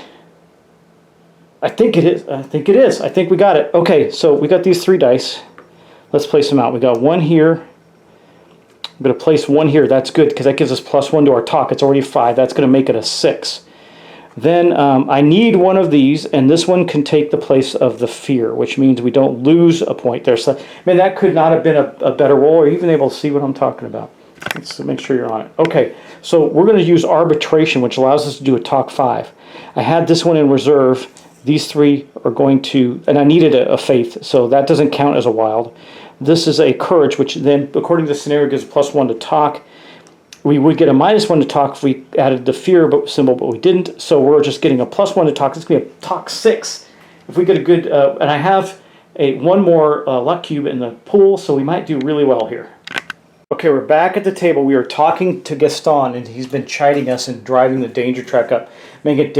I think it is. I think it is. I think we got it. Okay, so we got these 3 dice. Let's place them out. We got 1 here. I'm going to place 1 here. That's good because that gives us +1 to our talk. It's already 5. That's going to make it a 6. Then I need one of these, and this one can take the place of the fear, which means we don't lose a point there. So, man, that could not have been a better roll, or even able to see what I'm talking about. Let's make sure you're on it. Okay, so we're going to use Arbitration, which allows us to do a talk 5. I had this one in reserve. These 3 are going to, and I needed a Faith, so that doesn't count as a wild. This is a Courage, which then, according to the scenario, gives +1 to talk. We would get a -1 to talk if we added the fear symbol, but we didn't, so we're just getting a +1 to talk. It's going to be a talk 6. If we get a good, and I have one more luck cube in the pool, so we might do really well here. Okay, we're back at the table. We are talking to Gaston, and he's been chiding us and driving the danger track up, making it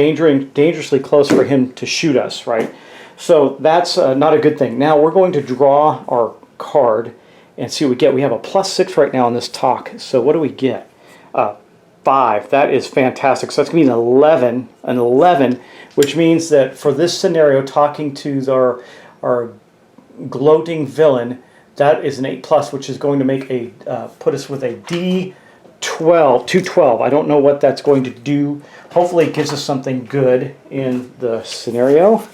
dangerously close for him to shoot us, right? So that's not a good thing. Now we're going to draw our card and see what we get. We have a +6 right now on this talk. So what do we get? 5. That is fantastic. So that's going to be an 11, which means that for this scenario, talking to our gloating villain, that is an 8+, which is going to make put us with a D12, 212. I don't know what that's going to do. Hopefully it gives us something good in the scenario.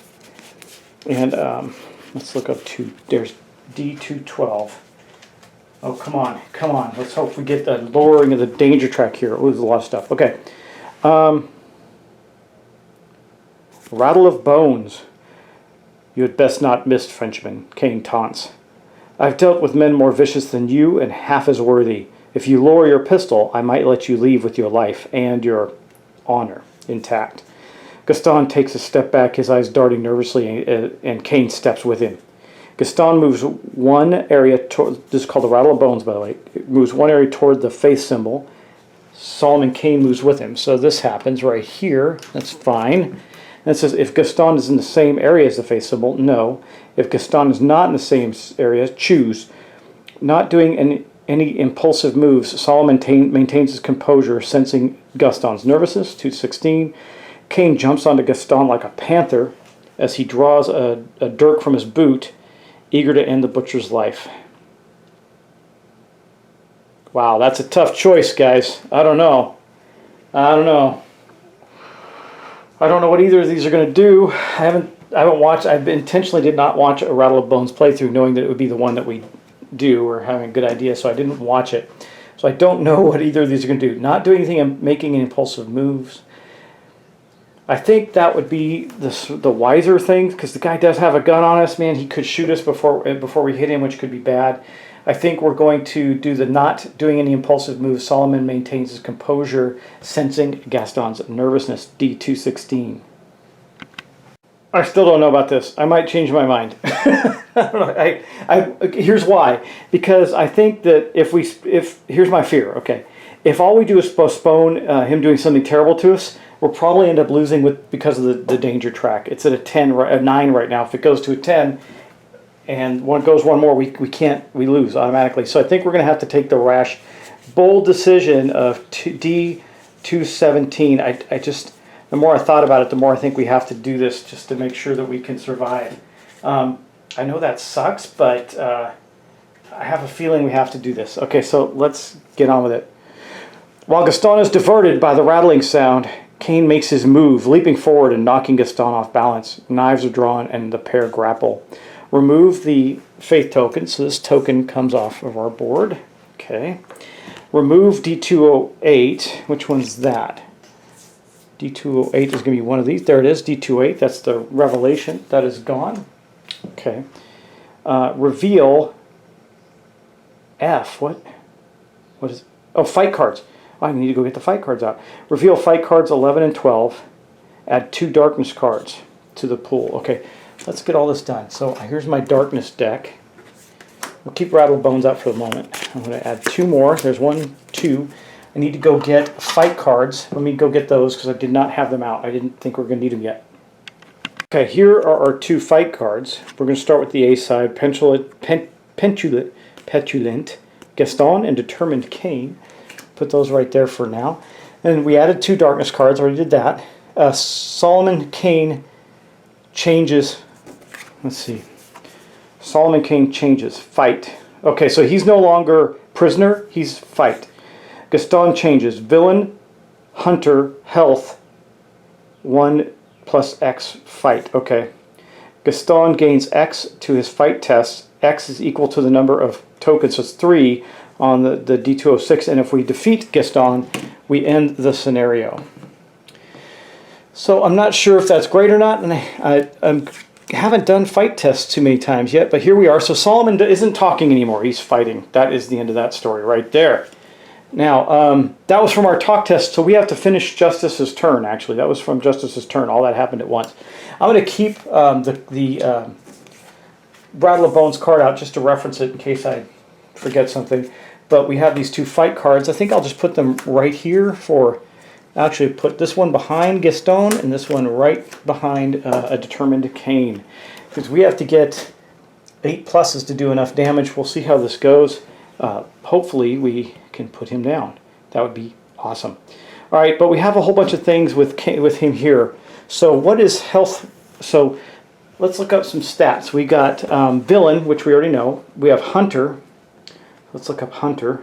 And let's look up there's D212. Oh, come on. Let's hope we get the lowering of the danger track here. Oh, there's a lot of stuff. Okay. Rattle of Bones. You had best not miss, Frenchman. Kane taunts. I've dealt with men more vicious than you and half as worthy. If you lower your pistol, I might let you leave with your life and your honor intact. Gaston takes a step back, his eyes darting nervously, and Kane steps with him. Gaston moves one area toward, this is called the Rattle of Bones, by the way. It moves one area toward the faith symbol. Solomon Kane moves with him. So this happens right here. That's fine. And it says, if Gaston is in the same area as the faith symbol, no. If Gaston is not in the same area, choose. Not doing any impulsive moves, Solomon maintains his composure, sensing Gaston's nervousness. 216. Kane jumps onto Gaston like a panther as he draws a dirk from his boot, eager to end the butcher's life. Wow, that's a tough choice, guys. I don't know what either of these are going to do. I haven't watched. I intentionally did not watch a Rattle of Bones playthrough, knowing that it would be the one that we do, or having a good idea, so I didn't watch it. So I don't know what either of these are going to do. Not doing anything and making any impulsive moves. I think that would be the wiser thing, because the guy does have a gun on us, man. He could shoot us before we hit him, which could be bad. I think we're going to do the not doing any impulsive moves. Solomon maintains his composure, sensing Gaston's nervousness. D216. I still don't know about this. I might change my mind. I don't know. Here's why. Because I think that here's my fear. Okay, if all we do is postpone him doing something terrible to us, we'll probably end up losing because of the danger track. It's at a 9 right now. If it goes to a 10, and goes one more, we lose automatically. So I think we're going to have to take the rash, bold decision of D217. I just, the more I thought about it, the more I think we have to do this just to make sure that we can survive. I know that sucks, but I have a feeling we have to do this. Okay, so let's get on with it. While Gaston is diverted by the rattling sound, Kane makes his move, leaping forward and knocking Gaston off balance. Knives are drawn and the pair grapple. Remove the faith token, so this token comes off of our board. Okay. Remove D208. Which one's that? D208 is going to be one of these. There it is, D28. That's the revelation. That is gone. Okay. Reveal F. What is... Oh, fight cards. I need to go get the fight cards out. Reveal fight cards 11 and 12. Add 2 darkness cards to the pool. Okay, let's get all this done. So here's my darkness deck. We'll keep Rattle Bones out for the moment. I'm going to add 2 more. There's 1, 2. I need to go get fight cards. Let me go get those because I did not have them out. I didn't think we were going to need them yet. Okay, here are our 2 fight cards. We're going to start with the A side. Petulant, Gaston, and Determined Kane. Put those right there for now. And we added 2 darkness cards. Already did that. Solomon Kane changes. Let's see. Solomon Kane changes. Fight. Okay, so he's no longer prisoner. He's fight. Gaston changes. Villain, hunter, health, 1 plus X, fight. Okay. Gaston gains X to his fight test. X is equal to the number of tokens, so it's 3 on the D206, and if we defeat Gaston, we end the scenario. So I'm not sure if that's great or not, and I haven't done fight tests too many times yet, but here we are. So Solomon isn't talking anymore, he's fighting. That is the end of that story right there. Now, that was from our talk test, so we have to finish Justice's turn, actually. That was from Justice's turn. All that happened at once. I'm going to keep the Rattle of Bones card out just to reference it in case I forget something. But we have these 2 fight cards. I think I'll just put them right here for... Actually, put this one behind Gaston and this one right behind a Determined Kane. Because we have to get 8 pluses to do enough damage. We'll see how this goes. Hopefully we can put him down. That would be awesome. All right, but we have a whole bunch of things with him here. So what is health? So let's look up some stats. We got villain, which we already know. We have hunter. Let's look up hunter.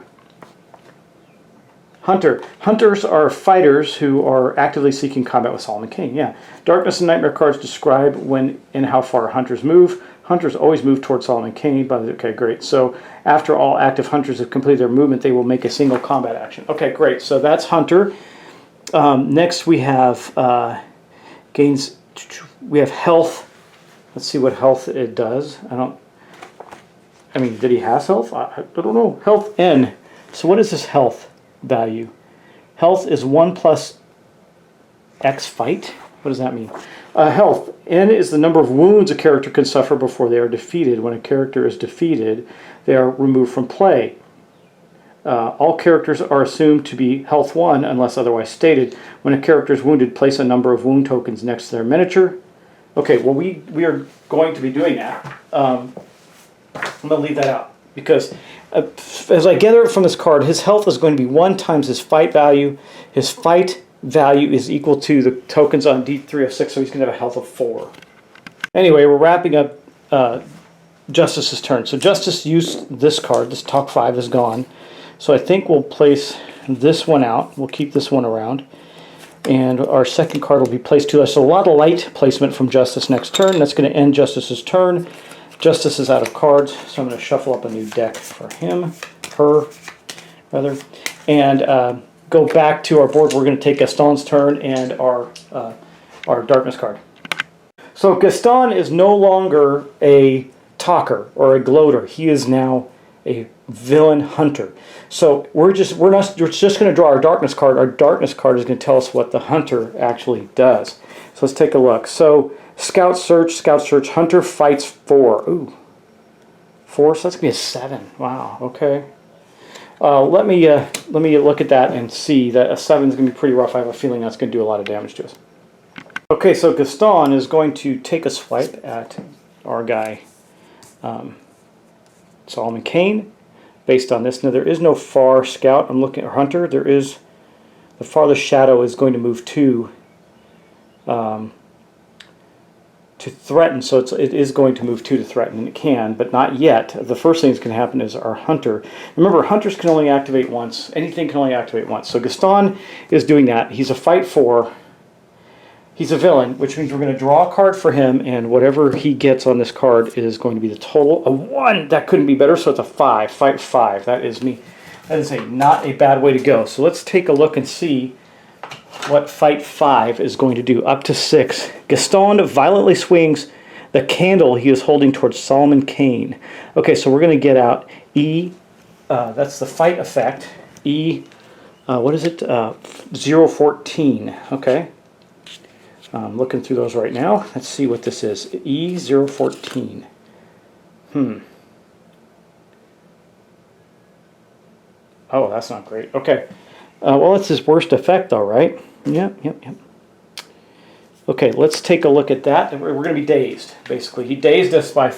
Hunters are fighters who are actively seeking combat with Solomon Kane. Yeah. Darkness and Nightmare cards describe when and how far hunters move. Hunters always move towards Solomon Kane. Okay, great. So after all active hunters have completed their movement, they will make a single combat action. Okay, great. So that's hunter. Next we have gains. We have health. Let's see what health it does. I mean, did he have health? I don't know. Health N. So what is his health value? Health is 1 plus X fight. What does that mean? Health. N is the number of wounds a character can suffer before they are defeated. When a character is defeated, they are removed from play. All characters are assumed to be health 1 unless otherwise stated. When a character is wounded, place a number of wound tokens next to their miniature. Okay, well we are going to be doing that. I'm going to leave that out because as I gather it from this card, his health is going to be 1 times his fight value. His fight value is equal to the tokens on D306, so he's going to have a health of 4. Anyway, we're wrapping up Justice's turn. So Justice used this card. This Talk 5 is gone. So I think we'll place this one out. We'll keep this one around. And our second card will be placed to us. So a lot of light placement from Justice next turn. That's going to end Justice's turn. Justice is out of cards, so I'm going to shuffle up a new deck for him, her, rather, and go back to our board. We're going to take Gaston's turn and our darkness card. So Gaston is no longer a talker or a gloater. He is now a villain hunter. So we're just going to draw our darkness card. Our darkness card is going to tell us what the hunter actually does. So let's take a look. So Scout Search, Hunter fights 4. Ooh. 4, so that's going to be a 7. Wow, okay. Let me look at that and see that a 7 is going to be pretty rough. I have a feeling that's going to do a lot of damage to us. Okay, so Gaston is going to take a swipe at our guy, Solomon Kane, based on this. Now, there is no far Scout. I'm looking at Hunter. There is, the farthest shadow is going to move 2. to threaten, so it is going to move 2 to threaten, and it can, but not yet. The first thing that's going to happen is our hunter. Remember, hunters can only activate once. Anything can only activate once. So Gaston is doing that. He's a fight 4. He's a villain, which means we're going to draw a card for him, and whatever he gets on this card is going to be the total. A 1! That couldn't be better, so it's a 5. Fight 5. That is me. That is not a bad way to go. So let's take a look and see what fight 5 is going to do. Up to 6. Gaston violently swings the candle he is holding towards Solomon Kane. Okay, so we're going to get out E. That's the fight effect. E. What is it? 014. Okay. I'm looking through those right now. Let's see what this is. E014. Oh, that's not great. Okay. Well, it's his worst effect, though, right? Yep. Okay, let's take a look at that. We're going to be dazed, basically. He dazed us by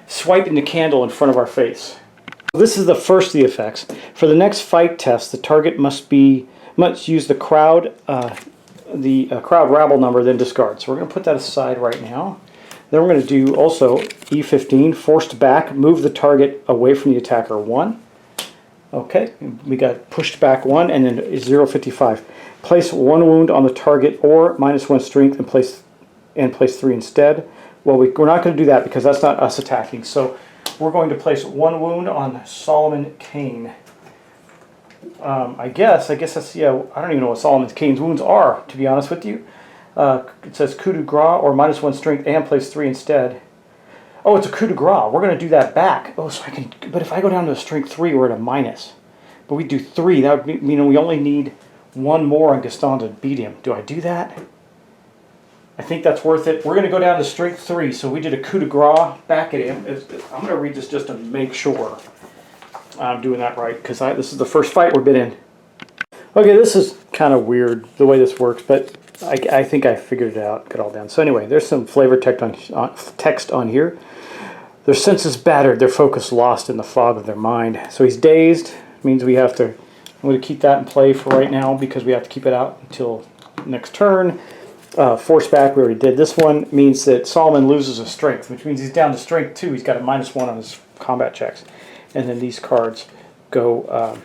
swiping the candle in front of our face. This is the first of the effects. For the next fight test, the target must use the crowd rabble number, then discard. So we're going to put that aside right now. Then we're going to do also E15, forced back, move the target away from the attacker 1. Okay, we got pushed back 1, and then 055. Place 1 wound on the target or -1 strength and place 3 instead. Well, we're not going to do that because that's not us attacking. So we're going to place 1 wound on Solomon Kane. I guess that's, yeah, I don't even know what Solomon Kane's wounds are, to be honest with you. It says coup de grace or -1 strength and place 3 instead. Oh, it's a coup de grace. We're going to do that back. Oh, so I can, but if I go down to a strength 3, we're at a -. But we do 3. That would mean we only need 1 more on Gaston to beat him. Do I do that? I think that's worth it. We're going to go down to strength 3. So we did a coup de grace back at him. I'm going to read this just to make sure I'm doing that right, because this is the first fight we've been in. Okay, this is kind of weird the way this works, but I think I figured it out, got it all down. So anyway, there's some flavor text on here. Their senses battered, their focus lost in the fog of their mind. So he's dazed, means we have to, I'm going to keep that in play for right now because we have to keep it out until next turn. Force back, we already did. This one means that Solomon loses a strength, which means he's down to strength 2. He's got a -1 on his combat checks. And then these cards go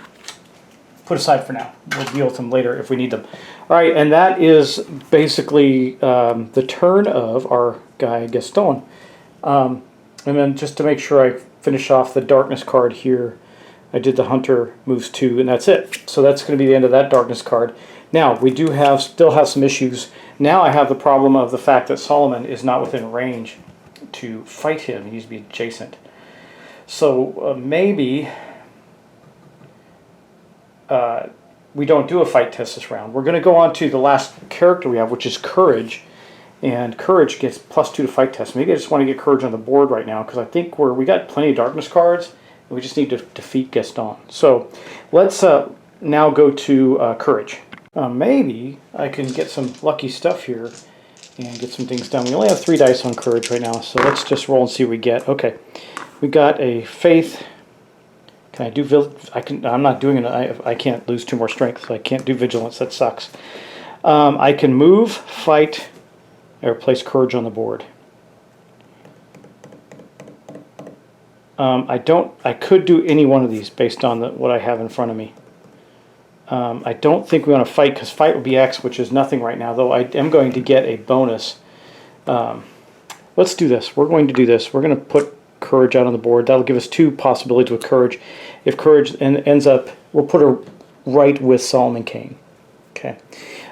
put aside for now. We'll deal with them later if we need them. All right, and that is basically the turn of our guy Gaston. And then just to make sure I finish off the darkness card here, I did the hunter moves 2, and that's it. So that's going to be the end of that darkness card. Now, we do still have some issues. Now I have the problem of the fact that Solomon is not within range to fight him. He needs to be adjacent. So maybe we don't do a fight test this round. We're going to go on to the last character we have, which is Courage. And Courage gets +2 to fight test. Maybe I just want to get Courage on the board right now because I think we got plenty of darkness cards. And we just need to defeat Gaston. So let's now go to Courage. Maybe I can get some lucky stuff here and get some things done. We only have 3 dice on Courage right now, so let's just roll and see what we get. Okay, we got a Faith. Can I do I'm not doing it. I can't lose 2 more strength, so I can't do Vigilance. That sucks. I can move, fight, or place Courage on the board. I could do any one of these based on what I have in front of me. I don't think we want to fight because fight would be X, which is nothing right now, though I am going to get a bonus. Let's do this. We're going to do this. We're going to put Courage out on the board. That'll give us 2 possibilities with Courage. If Courage ends up, we'll put her right with Solomon Kane. Okay.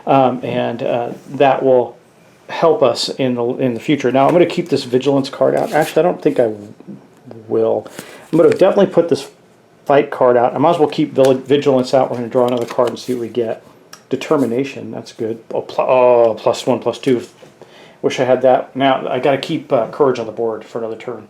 That will help us in the future. Now I'm going to keep this Vigilance card out. Actually, I don't think I will. I'm going to definitely put this Fight card out. I might as well keep Vigilance out. We're going to draw another card and see what we get. Determination, that's good. Oh, +1, +2. Wish I had that. Now I got to keep Courage on the board for another turn.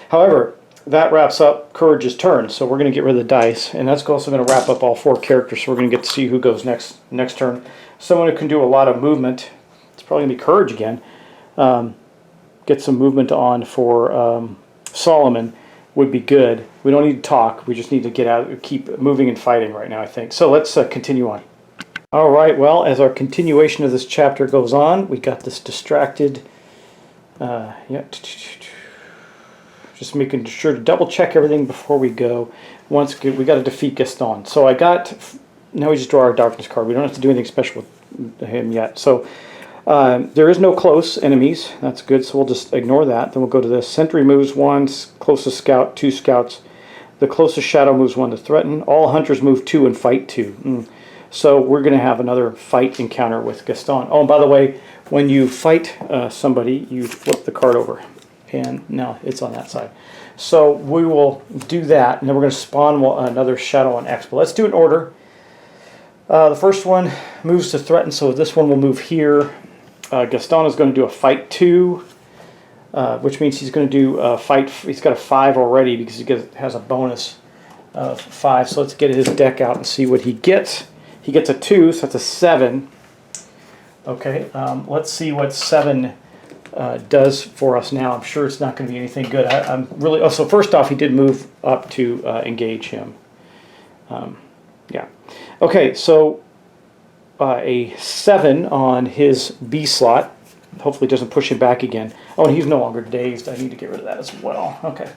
However, that wraps up Courage's turn, so we're going to get rid of the dice, and that's also going to wrap up all 4 characters, so we're going to get to see who goes next turn. Someone who can do a lot of movement, it's probably going to be Courage again. Get some movement on for Solomon would be good. We don't need to talk, we just need to get out, keep moving and fighting right now, I think. So let's continue on. Alright, well, as our continuation of this chapter goes on, we got this distracted Yeah. Just making sure to double check everything before we go. Once we got to defeat Gaston. So I got, now we just draw our darkness card. We don't have to do anything special with him yet. So there is no close enemies. That's good. So we'll just ignore that. Then we'll go to this. Sentry moves 1, closest scout 2 scouts. The closest shadow moves 1 to threaten. All hunters move 2 and fight 2. So we're going to have another fight encounter with Gaston. Oh, and by the way, when you fight somebody, you flip the card over. And now it's on that side. So we will do that, and then we're going to spawn another shadow on X. But let's do it in order. The first one moves to threaten, so this one will move here. Gaston is going to do a fight 2, which means he's going to do a fight. He's got a 5 already because he has a bonus of 5. So let's get his deck out and see what he gets. He gets a 2, so that's a 7. Okay, let's see what 7 does for us now. I'm sure it's not going to be anything good. I'm really. Oh, so first off, he did move up to engage him. Yeah. Okay, so a 7 on his B slot. Hopefully, it doesn't push him back again. Oh, and he's no longer dazed. I need to get rid of that as well. Okay.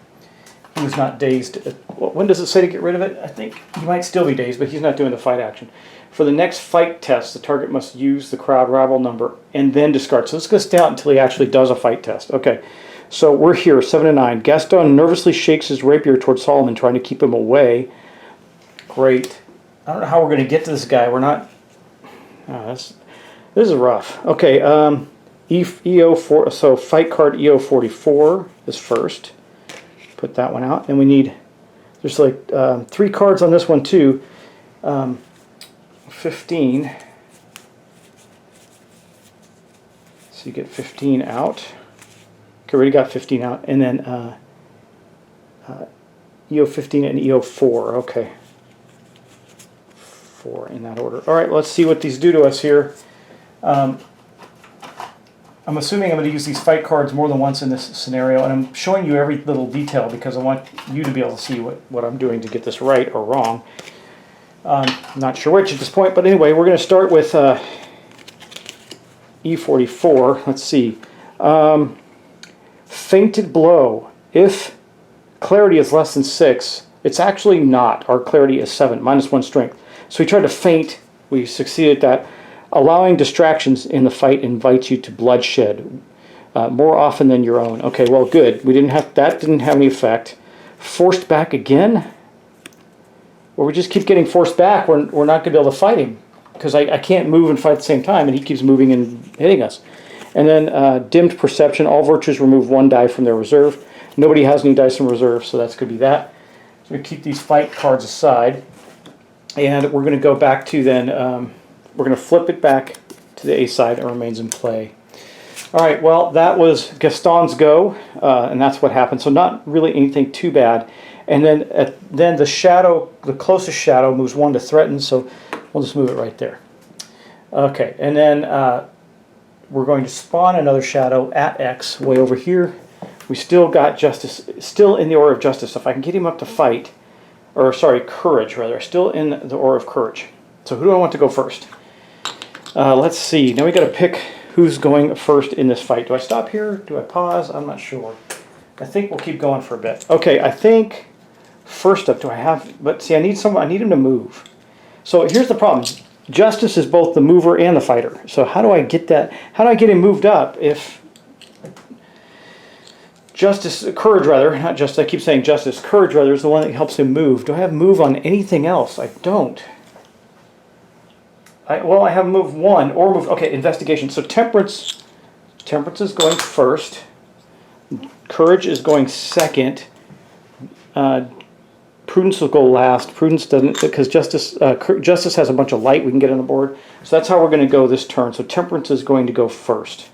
He was not dazed. When does it say to get rid of it? I think he might still be dazed, but he's not doing the fight action. For the next fight test, the target must use the crowd rabble number and then discard. So it's going to stay out until he actually does a fight test. Okay, so we're here, 7 and 9. Gaston nervously shakes his rapier towards Solomon, trying to keep him away. Great. I don't know how we're going to get to this guy. We're not... Oh, this is rough. Okay, EO4. So fight card EO44 is first. Put that one out. And we need... There's like 3 cards on this one too. 15. So you get 15 out. Okay, we already got 15 out. And then EO15 and EO4. Okay. 4 in that order. All right, let's see what these do to us here. I'm assuming I'm going to use these fight cards more than once in this scenario, and I'm showing you every little detail because I want you to be able to see what I'm doing to get this right or wrong. Not sure which at this point, but anyway, we're going to start with E44. Let's see. Fainted blow. If clarity is less than 6, it's actually not. Our clarity is 7, -1 strength. So we tried to feint. We succeeded at that. Allowing distractions in the fight invites you to bloodshed more often than your own. Okay, well, good. We didn't have that. Didn't have any effect. Forced back again. Or we just keep getting forced back, we're not going to be able to fight him. Because I can't move and fight at the same time, and he keeps moving and hitting us. And then dimmed perception. All virtues remove 1 die from their reserve. Nobody has any dice in reserve, so that's going to be that. So we keep these fight cards aside. And we're going to go back to then, we're going to flip it back to the A side. It remains in play. All right, well, that was Gaston's go, and that's what happened. So not really anything too bad. And then the shadow, the closest shadow, moves 1 to threaten, so we'll just move it right there. Okay, and then we're going to spawn another shadow at X, way over here. We still got justice, still in the order of justice. If I can get him up to fight, or sorry, courage rather, still in the order of courage. So who do I want to go first? Let's see. Now we got to pick who's going first in this fight. Do I stop here? Do I pause? I'm not sure. I think we'll keep going for a bit. Okay, I think first up, do I have? But see, I need him to move. So here's the problem. Justice is both the mover and the fighter. So how do I get that? How do I get him moved up if justice, courage rather, not just, I keep saying justice, courage rather is the one that helps him move. Do I have move on anything else? I don't. Well, I have move 1 or move, okay, investigation. So temperance is going first. Courage is going second. Prudence will go last. Prudence doesn't, because justice has a bunch of light we can get on the board. So that's how we're going to go this turn. So temperance is going to go first.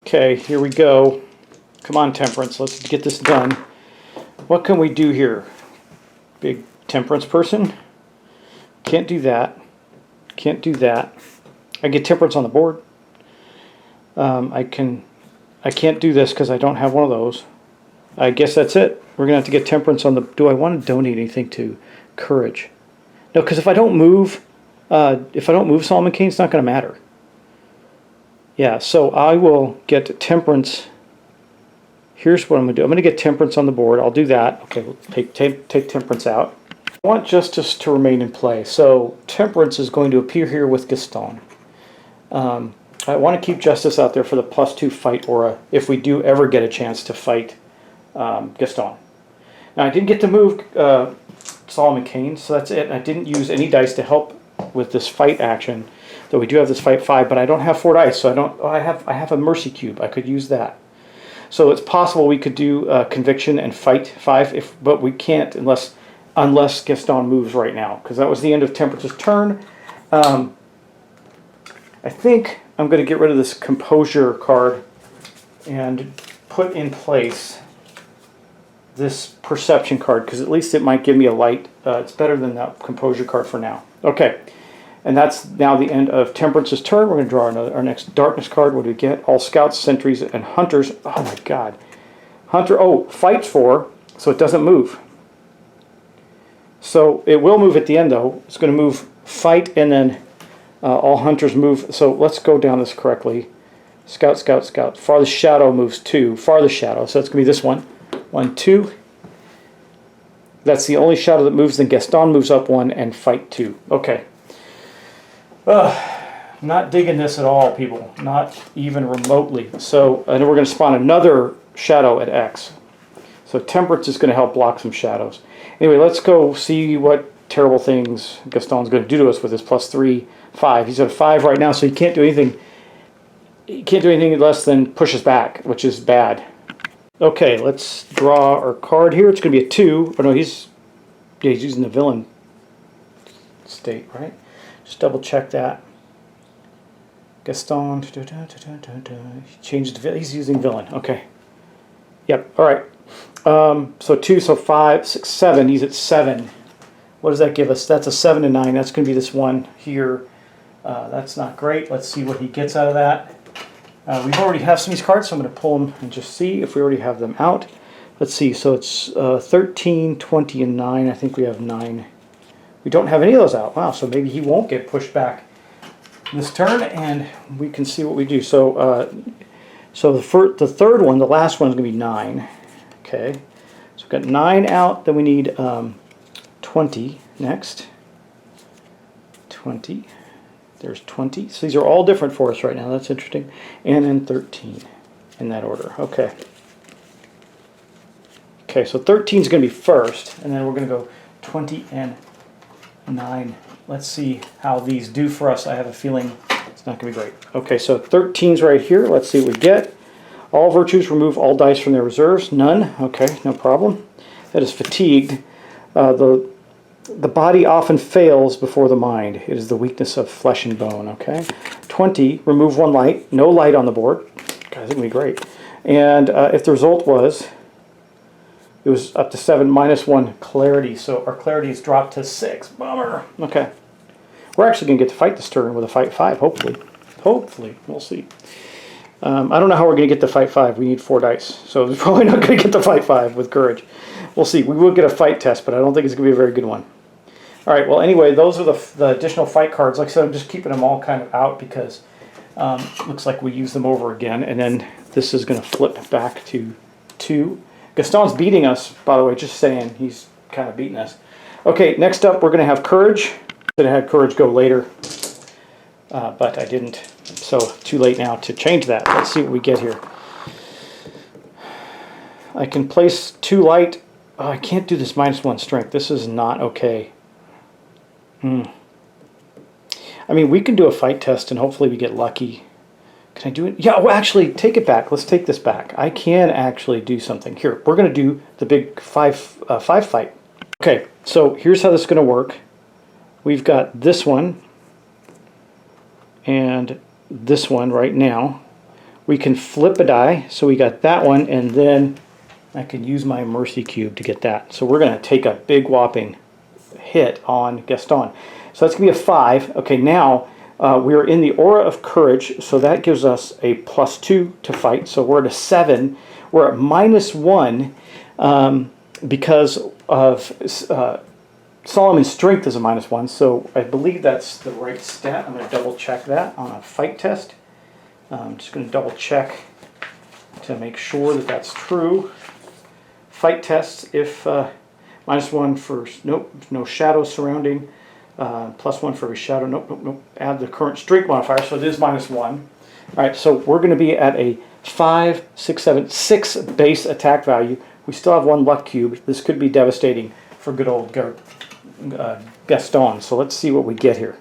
Okay, here we go. Come on, temperance. Let's get this done. What can we do here? Big temperance person. Can't do that. Can't do that. I get temperance on the board. I can't do this because I don't have one of those. I guess that's it. We're going to have to get temperance on the... Do I want to donate anything to courage? No, because if I don't move Solomon Kane, it's not going to matter. Yeah, so I will get temperance here's what I'm going to do. I'm going to get Temperance on the board. I'll do that. Okay, we'll take Temperance out. I want Justice to remain in play. So Temperance is going to appear here with Gaston. I want to keep Justice out there for the +2 fight aura if we do ever get a chance to fight Gaston. Now I didn't get to move Solomon Kane, so that's it. I didn't use any dice to help with this fight action, though we do have this fight 5, but I don't have 4 dice, so I don't. Oh, I have a mercy cube. I could use that. So it's possible we could do conviction and fight 5, but we can't unless Gaston moves right now, because that was the end of Temperance's turn. I think I'm going to get rid of this composure card and put in place this perception card, because at least it might give me a light. It's better than that composure card for now. Okay, and that's now the end of Temperance's turn. We're going to draw our next darkness card. What do we get? All scouts, sentries, and hunters. Oh my god. Hunter, fights 4, so it doesn't move. So it will move at the end though. It's going to move fight, and then all hunters move. So let's go down this correctly. Scout, scout, scout. Farthest shadow moves 2. Farthest shadow, so it's going to be this one. 1, 2. That's the only shadow that moves. Then Gaston moves up 1 and fight 2. Okay. Not digging this at all, people. Not even remotely. So, and then we're going to spawn another shadow at X. So Temperance is going to help block some shadows. Anyway, let's go see what terrible things Gaston's going to do to us with his +3, 5. He's at 5 right now, so he can't do anything. He can't do anything less than push us back, which is bad. Okay, let's draw our card here. It's going to be a 2. Oh no, he's using the villain state, right? Just double check that. Gaston, he changed the, he's using villain. Okay. Yep. All right. So 2, so 5, 6, 7. He's at 7. What does that give us? That's a 7 and 9. That's going to be this one here. That's not great. Let's see what he gets out of that. We already have some of these cards, so I'm going to pull them and just see if we already have them out. Let's see. So it's 13, 20, and 9. I think we have 9. We don't have any of those out. Wow, so maybe he won't get pushed back this turn, and we can see what we do. So the third one, the last one, is going to be 9. Okay. So we've got 9 out. Then we need 20 next. 20. There's 20. So these are all different for us right now. That's interesting. And then 13 in that order. Okay. Okay, so 13 is going to be first, and then we're going to go 20 and 9. Let's see how these do for us. I have a feeling it's not going to be great. Okay, so 13's right here. Let's see what we get. All virtues remove all dice from their reserves. None. Okay, no problem. That is fatigued. The body often fails before the mind. It is the weakness of flesh and bone. Okay. 20, remove 1 light. No light on the board. God, that's going to be great. And if the result was, it was up to 7 minus 1 clarity. So our clarity is dropped to 6. Bummer. Okay. We're actually going to get to fight this turn with a fight 5, hopefully. Hopefully. We'll see. I don't know how we're going to get to fight 5. We need 4 dice. So we're probably not going to get to fight 5 with courage. We'll see. We will get a fight test, but I don't think it's going to be a very good one. All right. Well, anyway, those are the additional fight cards. Like I said, I'm just keeping them all kind of out because looks like we use them over again. And then this is going to flip back to 2. Gaston's beating us, by the way, just saying. He's kind of beating us. Okay, next up, we're going to have courage. Should have had courage go later, but I didn't. So too late now to change that. Let's see what we get here. I can place 2 light. Oh, I can't do this -1 strength. This is not okay. I mean, we can do a fight test and hopefully we get lucky. Can I do it? Yeah, well, actually, take it back. Let's take this back. I can actually do something. Here, we're going to do the big 5 fight. Okay, so here's how this is going to work. We've got this one and this one right now. We can flip a die, so we got that one, and then I can use my mercy cube to get that. So we're going to take a big whopping hit on Gaston. So that's going to be a 5. Okay, now we're in the aura of courage, so that gives us a +2 to fight. So we're at a 7. We're at -1 because of Solomon's strength is a -1, so I believe that's the right stat. I'm going to double check that on a fight test. I'm just going to double check to make sure that that's true. Fight test if -1 for, nope, no shadows surrounding. +1 for every shadow. Nope, nope, nope. Add the current streak modifier, so it is -1. All right, so we're going to be at a 5, 6, 7, 6 base attack value. We still have 1 luck cube. This could be devastating for good old Gaston. So let's see what we get here.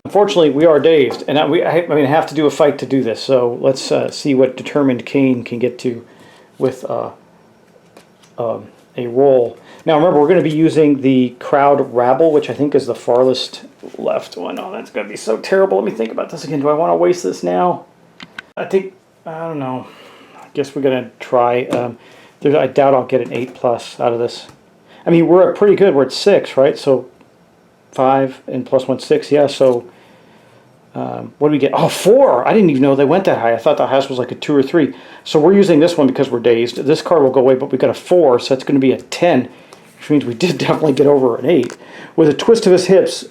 Unfortunately, we are dazed, and I have to do a fight to do this. So let's see what determined Kane can get to with a roll. Now remember, we're going to be using the crowd Rattle, which I think is the farthest left one. Oh, that's going to be so terrible. Let me think about this again. Do I want to waste this now? I don't know. I guess we're going to try. I doubt I'll get an 8+ out of this. I mean, we're at pretty good. We're at 6, right? So 5 and +1, 6. Yeah, so what do we get? Oh, 4! I didn't even know they went that high. I thought the highest was like a 2 or 3. So we're using this one because we're dazed. This card will go away, but we got a 4, so that's going to be a 10, which means we did definitely get over an 8. With a twist of his hips,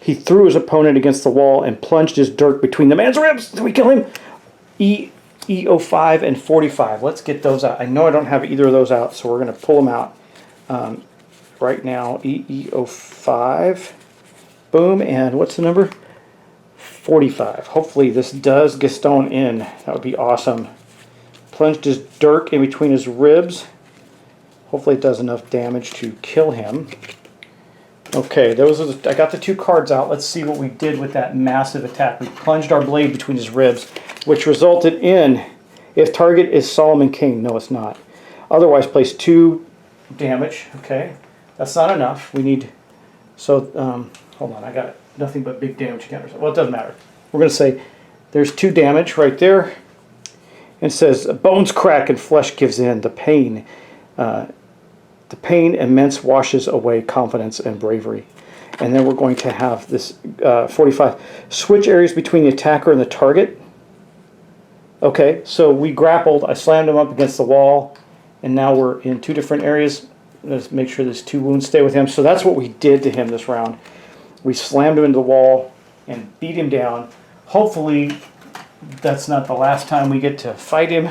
he threw his opponent against the wall and plunged his dirk between the man's ribs. Did we kill him? E05 and 45. Let's get those out. I know I don't have either of those out, so we're going to pull them out right now. E05. Boom. And what's the number? 45. Hopefully this does Gaston in. That would be awesome. Plunged his dirk in between his ribs. Hopefully it does enough damage to kill him. Okay, I got the 2 cards out. Let's see what we did with that massive attack. We plunged our blade between his ribs, which resulted in, if target is Solomon Kane, no it's not. Otherwise place 2 damage. Okay, that's not enough. We need, so hold on, I got nothing but big damage counters. Well, it doesn't matter. We're going to say there's 2 damage right there. It says bones crack and flesh gives in. The pain immense washes away confidence and bravery. And then we're going to have this 45. Switch areas between the attacker and the target. Okay, so we grappled. I slammed him up against the wall, and now we're in 2 different areas. Let's make sure these 2 wounds stay with him. So that's what we did to him this round. We slammed him into the wall and beat him down. Hopefully that's not the last time we get to fight him.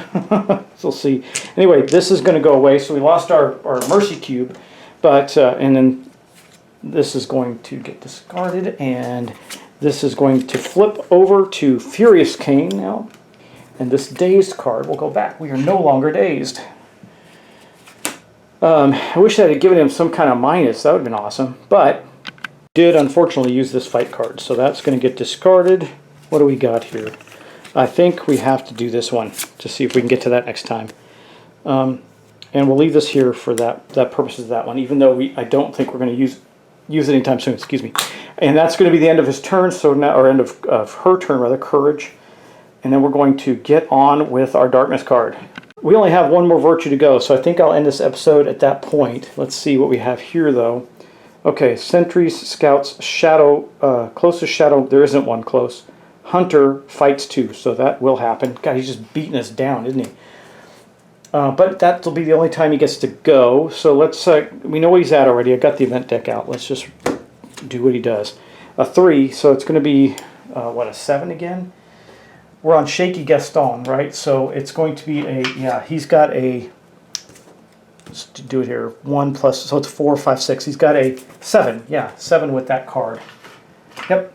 We'll see. Anyway, this is going to go away. So we lost our mercy cube, but and then this is going to get discarded, and this is going to flip over to Furious Kane now. And this dazed card will go back. We are no longer dazed. I wish I had given him some kind of minus. That would have been awesome. But did unfortunately use this fight card. So that's going to get discarded. What do we got here? I think we have to do this one to see if we can get to that next time. And we'll leave this here for that purposes of that one, even though I don't think we're going to use it anytime soon. Excuse me. And that's going to be the end of his turn. So now, or end of her turn rather, Courage. And then we're going to get on with our Darkness card. We only have 1 more Virtue to go, so I think I'll end this episode at that point. Let's see what we have here, though. Okay, Sentries, Scouts, Shadow, closest Shadow, there isn't one close. Hunter fights 2, so that will happen. God, he's just beating us down, isn't he? But that'll be the only time he gets to go. So let's, we know what he's at already. I got the event deck out. Let's just do what he does. A 3, so it's going to be, what, a 7 again? We're on Shaky Gaston, right? So it's going to be yeah, he's got a, let's do it here, 1 plus, so it's 4, 5, 6. He's got a 7, yeah, 7 with that card. Yep.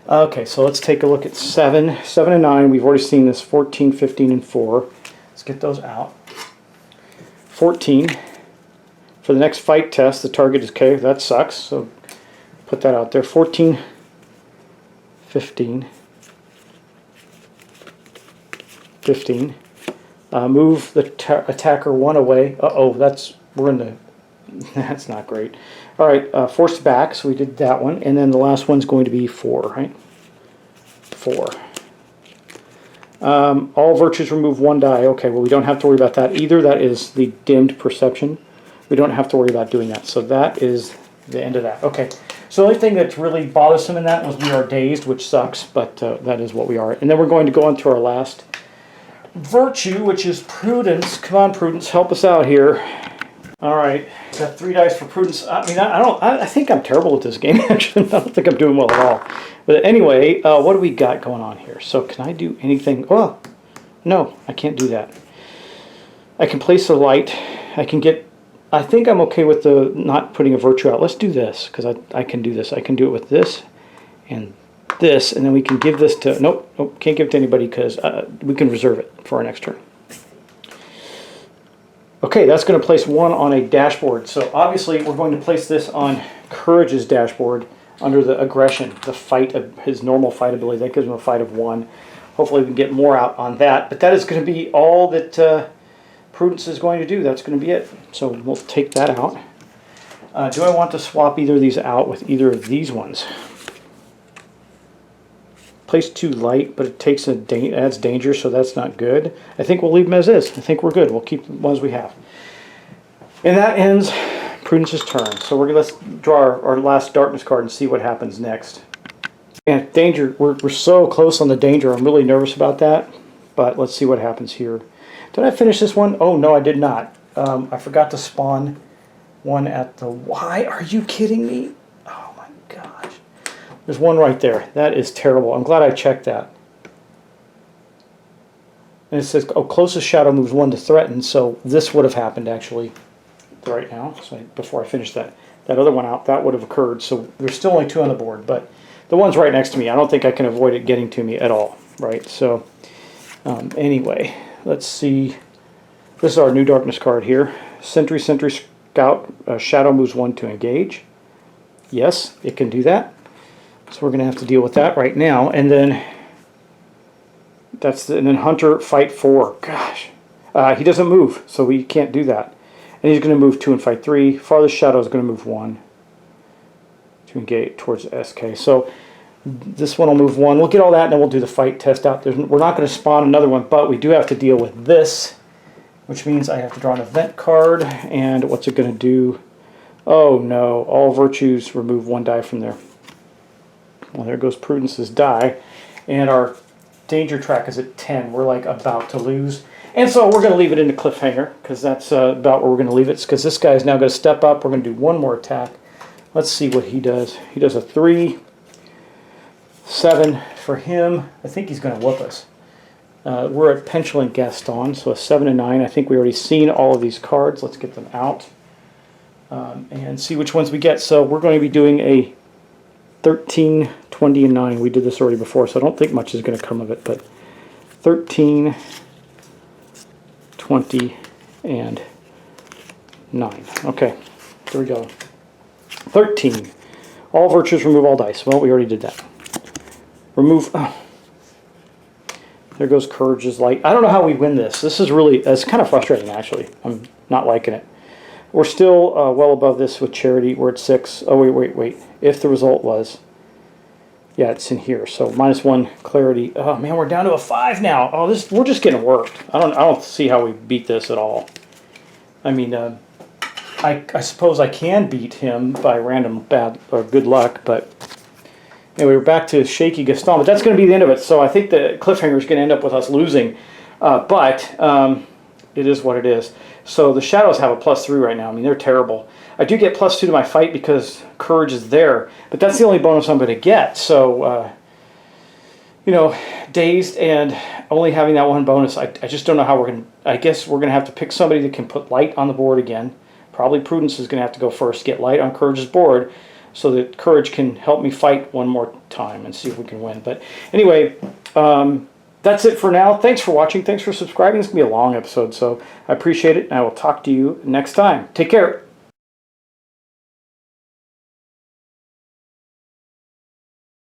Okay, so let's take a look at 7. 7 and 9, we've already seen this, 14, 15, and 4. Let's get those out. 14. For the next fight test, the target is K. That sucks, so put that out there. 14, 15. 15. Move the attacker 1 away. Uh-oh, we're in the, that's not great. All right, forced back, so we did that one. And then the last one's going to be 4, right? 4. All virtues remove 1 die. Okay, well, we don't have to worry about that either. That is the dimmed perception. We don't have to worry about doing that. So that is the end of that. Okay, so the only thing that's really bothersome in that was we are dazed, which sucks, but that is what we are. And then we're going to go on to our last virtue, which is Prudence. Come on, Prudence, help us out here. All right, got 3 dice for Prudence. I mean, I think I'm terrible at this game, actually. I don't think I'm doing well at all. But anyway, what do we got going on here? So can I do anything? Oh, no, I can't do that. I can place a light. I can get, I think I'm okay with the not putting a virtue out. Let's do this, because I can do this. I can do it with this and this, and then we can give this to, nope, can't give it to anybody because we can reserve it for our next turn. Okay, that's going to place one on a dashboard. So obviously we're going to place this on Courage's dashboard under the aggression, the fight of his normal fight ability. That gives him a fight of 1. Hopefully we can get more out on that. But that is going to be all that Prudence is going to do. That's going to be it. So we'll take that out. Do I want to swap either of these out with either of these ones? Place 2 light, but it takes adds danger, so that's not good. I think we'll leave them as is. I think we're good. We'll keep the ones we have. And that ends Prudence's turn. So let's draw our last darkness card and see what happens next. And danger, we're so close on the danger. I'm really nervous about that. But let's see what happens here. Did I finish this one? Oh, no, I did not. I forgot to spawn one at the... Why are you kidding me? Oh, my gosh. There's one right there. That is terrible. I'm glad I checked that. And it says, oh, closest shadow moves 1 to threaten. So this would have happened, actually, right now. So before I finish that other one out, that would have occurred. So there's still only 2 on the board. But the one's right next to me. I don't think I can avoid it getting to me at all. Right? So anyway, let's see. This is our new darkness card here. Sentry Scout. Shadow moves 1 to engage. Yes, it can do that. So we're going to have to deal with that right now. And then and then Hunter fight 4. Gosh. He doesn't move, so we can't do that. And he's going to move 2 and fight 3. Farthest Shadow is going to move 1 to engage towards SK. So this one will move 1. We'll get all that and then we'll do the fight test out. We're not going to spawn another one, but we do have to deal with this, which means I have to draw an event card. And what's it going to do? Oh no, all virtues, remove 1 die from there. Well, there goes Prudence's die, and our danger track is at 10. We're like about to lose, and so we're going to leave it in the Cliffhanger because that's about where we're going to leave it. Because this guy is now going to step up. We're going to do 1 more attack. Let's see what he does. He does a 3, 7 for him. I think he's going to whoop us. We're at Temperance and Gaston, so a 7 and 9. I think we already seen all of these cards. Let's get them out and see which ones we get. So we're going to be doing a 13, 20, and 9. We did this already before, so I don't think much is going to come of it, but 13, 20, and 9. Okay, there we go. 13. All virtues, remove all dice. Well, we already did that. Remove... Oh. There goes Courage's light. I don't know how we win this. This is really... It's kind of frustrating, actually. I'm not liking it. We're still well above this with Charity. We're at 6. Oh, wait. If the result was... Yeah, it's in here. So -1 clarity. Oh, man, we're down to a 5 now. Oh, we're just getting worked. I don't see how we beat this at all. I mean, I suppose I can beat him by random bad or good luck, but... Anyway, we're back to Shaky Gaston, but that's going to be the end of it. So I think the Cliffhanger is going to end up with us losing, but it is what it is. So the Shadows have a +3 right now. I mean, they're terrible. I do get +2 to my fight because Courage is there, but that's the only bonus I'm going to get. So, you know, dazed and only having that 1 bonus, I just don't know how we're going to... I guess we're going to have to pick somebody that can put light on the board again. Probably Prudence is going to have to go first, get light on Courage's board, so that Courage can help me fight 1 more time and see if we can win. But anyway, that's it for now. Thanks for watching. Thanks for subscribing. It's going to be a long episode, so I appreciate it, and I will talk to you next time. Take care.